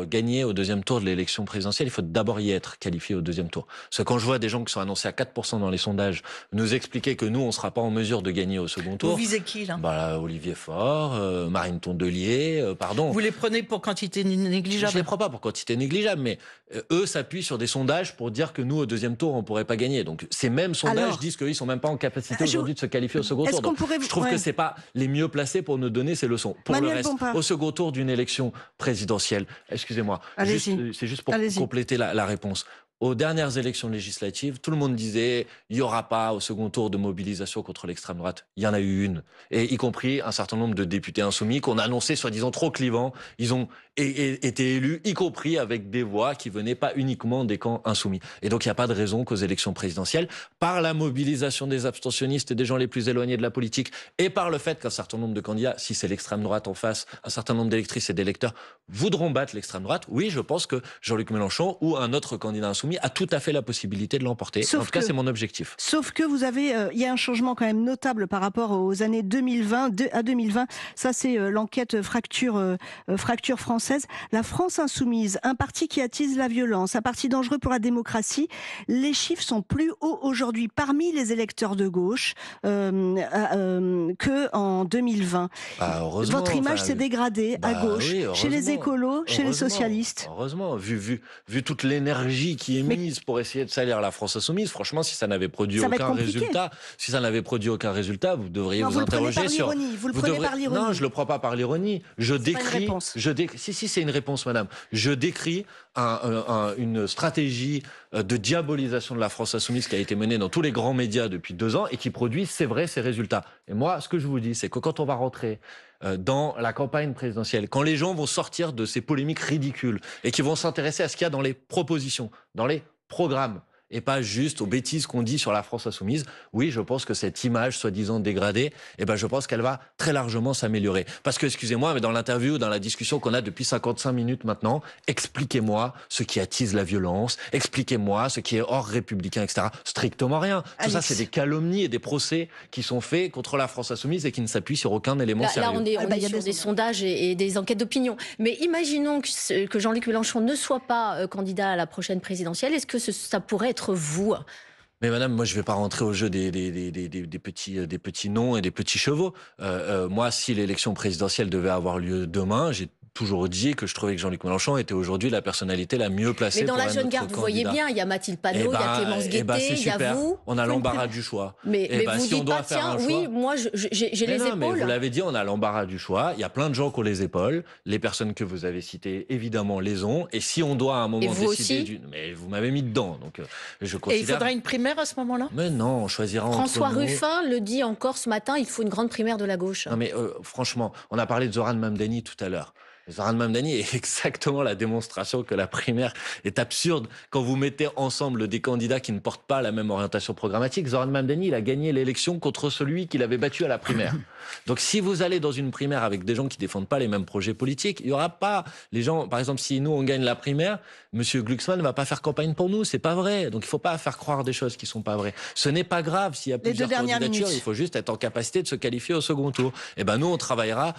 gagner au deuxième tour de l'élection présidentielle, il faut d'abord y être qualifié au deuxième tour. Parce que quand je vois des gens qui sont annoncés à 4% dans les sondages nous expliquer que nous, on ne sera pas en mesure de gagner au second tour... Vous visez qui, là ? Olivier Faure, Marine Tondelier, pardon. Vous les prenez pour quantité négligeable ? Je ne les prends pas pour quantité négligeable, mais eux s'appuient sur des sondages pour dire que nous, au deuxième tour, on ne pourrait pas gagner. Donc ces mêmes sondages disent qu'ils ne sont même pas en capacité aujourd'hui de se qualifier au second tour. Donc, je trouve que c'est pas les mieux placés pour nous donner ces leçons. Pour le reste, au second tour d'une élection présidentielle, excusez-moi, c'est juste pour compléter la réponse. aux dernières élections législatives, tout le monde disait il n'y aura pas au second tour de mobilisation contre l'extrême droite. Il y en a eu une, et y compris un certain nombre de députés insoumis qu'on a annoncé soi-disant trop clivants. Ils ont été élus, y compris avec des voix qui venaient pas uniquement des camps insoumis. Et donc il n'y a pas de raison qu'aux élections présidentielles, par la mobilisation des abstentionnistes et des gens les plus éloignés de la politique, et par le fait qu'un certain nombre de candidats, si c'est l'extrême droite en face, un certain nombre d'électrices et d'électeurs voudront battre l'extrême droite, oui, je pense que Jean-Luc Mélenchon ou un autre candidat insoumis a tout à fait la possibilité de l'emporter. En tout cas, c'est mon objectif. Sauf que vous avez, il y a un changement quand même notable par rapport aux années 2020 à 2020. Ça, c'est l'enquête fracture française. La France insoumise, un parti qui attise la violence, un parti dangereux pour la démocratie. Les chiffres sont plus hauts aujourd'hui parmi les électeurs de gauche que en 2020. Votre image s'est dégradée à gauche, oui, chez les écolos, chez les socialistes. Heureusement, vu toute l'énergie qui est mise pour essayer de salir la France insoumise, franchement, si ça n'avait produit aucun résultat, vous devriez vous interroger sur. Vous le prenez par l'ironie. Non, je le prends pas par l'ironie. Je décris. Si, c'est une réponse, madame. Je décris une stratégie de diabolisation de la France insoumise qui a été menée dans tous les grands médias depuis 2 ans et qui produit, c'est vrai, ces résultats. Et moi, ce que je vous dis, c'est que quand on va rentrer dans la campagne présidentielle, quand les gens vont sortir de ces polémiques ridicules et qui vont s'intéresser à ce qu'il y a dans les propositions, dans les programmes, et pas juste aux bêtises qu'on dit sur la France insoumise. Oui, je pense que cette image soi-disant dégradée, je pense qu'elle va très largement s'améliorer. Parce que, excusez-moi, mais dans l'interview, dans la discussion qu'on a depuis 55 minutes maintenant, expliquez-moi ce qui attise la violence, expliquez-moi ce qui est hors républicain, etc. Strictement rien. Tout ça, c'est des calomnies et des procès qui sont faits contre la France insoumise et qui ne s'appuient sur aucun élément sérieux. Là, on est sur des sondages et des enquêtes d'opinion. Mais imaginons que Jean-Luc Mélenchon ne soit pas candidat à la prochaine présidentielle. Est-ce que ça pourrait être vous? Mais madame, moi je vais pas rentrer au jeu des petits noms et des petits chevaux. Moi, si l'élection présidentielle devait avoir lieu demain, j'ai toujours dit que je trouvais que Jean-Luc Mélenchon était aujourd'hui la personnalité la mieux placée. Mais dans la jeune garde, vous voyez bien, il y a Mathilde Panot, il y a Clémence Guettet, il y a vous. On a l'embarras du choix. Mais vous si on dites doit pas, faire tiens, un choix, oui, moi j'ai les épaules. Mais vous l'avez dit, on a l'embarras du choix. Il y a plein de gens qui ont les épaules. Les personnes que vous avez citées, évidemment, les ont. Et si on doit à un moment décider mais vous m'avez mis dedans. Donc je considère. Et il faudra une primaire à ce moment-là? Mais non, on choisira François entre nous. Ruffin le dit encore ce matin, il faut une grande primaire de la gauche. Non mais franchement, on a parlé de Zoran Mamdani tout à l'heure. Zoran Mamdani est exactement la démonstration que la primaire est absurde quand vous mettez ensemble des candidats qui ne portent pas la même orientation programmatique. Zoran Mamdani, il a gagné l'élection contre celui qu'il avait battu à la primaire. Donc si vous allez dans une primaire avec des gens qui défendent pas les mêmes projets politiques, il y aura pas les gens, par exemple, si nous on gagne la primaire, monsieur Glucksmann ne va pas faire campagne pour nous, c'est pas vrai. Donc il faut pas faire croire des choses qui sont pas vraies. Ce n'est pas grave s'il y a plusieurs candidatures, il faut juste être en capacité de se qualifier au second tour. Et nous on travaillera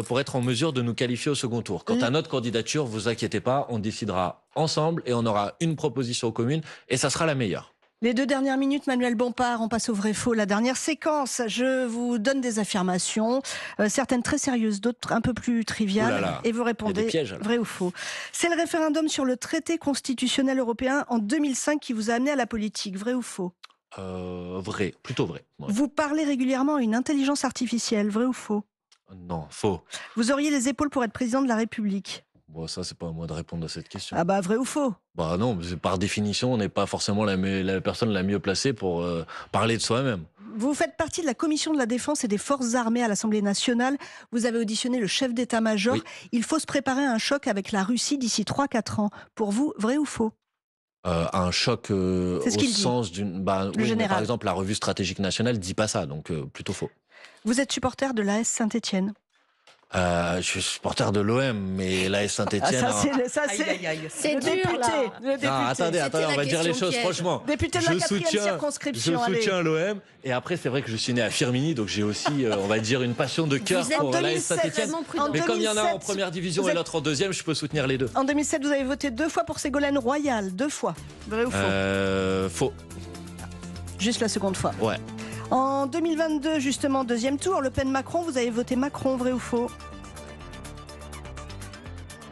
pour être en mesure de nous qualifier au second tour. Quant à notre candidature, vous inquiétez pas, on décidera ensemble et on aura une proposition commune et ça sera la meilleure. Les 2 dernières minutes, Manuel Bompard, on passe au vrai-faux. La dernière séquence, je vous donne des affirmations, certaines très sérieuses, d'autres un peu plus triviales, et vous répondez pièges, vrai ou faux. C'est le référendum sur le traité constitutionnel européen en 2005 qui vous a amené à la politique, vrai ou faux? Vrai, plutôt vrai. Ouais. Vous parlez régulièrement à une intelligence artificielle, vrai ou faux? Non, faux. Vous auriez les épaules pour être président de la République? Bon, ça, c'est pas à moi de répondre à cette question. Ah vrai ou faux? Non, par définition, on n'est pas forcément la personne la mieux placée pour parler de soi-même. Vous faites partie de la commission de la défense et des forces armées à l'Assemblée nationale. Vous avez auditionné le chef d'état-major. Oui. Il faut se préparer à un choc avec la Russie d'ici 3-4 ans. Pour vous, vrai ou faux? Un choc au sens d'une... oui, mais par exemple, la revue stratégique nationale ne dit pas ça, donc plutôt faux. Vous êtes supporter de l'AS Saint-Étienne? Je suis supporter de l'OM, mais l'AS Saint-Étienne... C'est dur, le député. Non, attendez, on va dire les choses franchement. Député de la 4e circonscription. Je soutiens l'OM, et après c'est vrai que je suis né à Firminy, donc j'ai aussi, on va dire, une passion de cœur pour l'AS Saint-Étienne. Mais comme il y en a un en première division et l'autre en deuxième, je peux soutenir les deux. En 2007, vous avez voté 2 fois pour Ségolène Royal, 2 fois. Vrai ou faux? Faux. Juste la seconde fois. Ouais. En 2022, justement, 2e tour, Le Pen-Macron, vous avez voté Macron, vrai ou faux?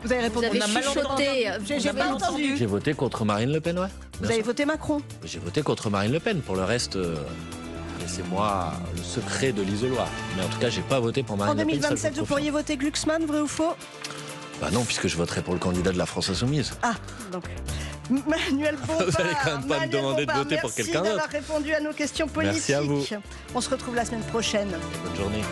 Vous avez répondu. Vous avez chuchoté. J'ai pas entendu. J'ai voté contre Marine Le Pen, ouais. Vous avez voté Macron. J'ai voté contre Marine Le Pen. Pour le reste, laissez-moi le secret de l'isoloir. Mais en tout cas, j'ai pas voté pour Marine Le Pen. En 2027, vous pourriez voter Glucksmann, vrai ou faux? Bah non, puisque je voterai pour le candidat de la France Insoumise. Ah, donc. Manuel Bompard. Vous allez quand même pas me demander de voter pour quelqu'un d'autre. Merci d'avoir répondu à nos questions politiques. Merci à vous. On se retrouve la semaine prochaine. Bonne journée.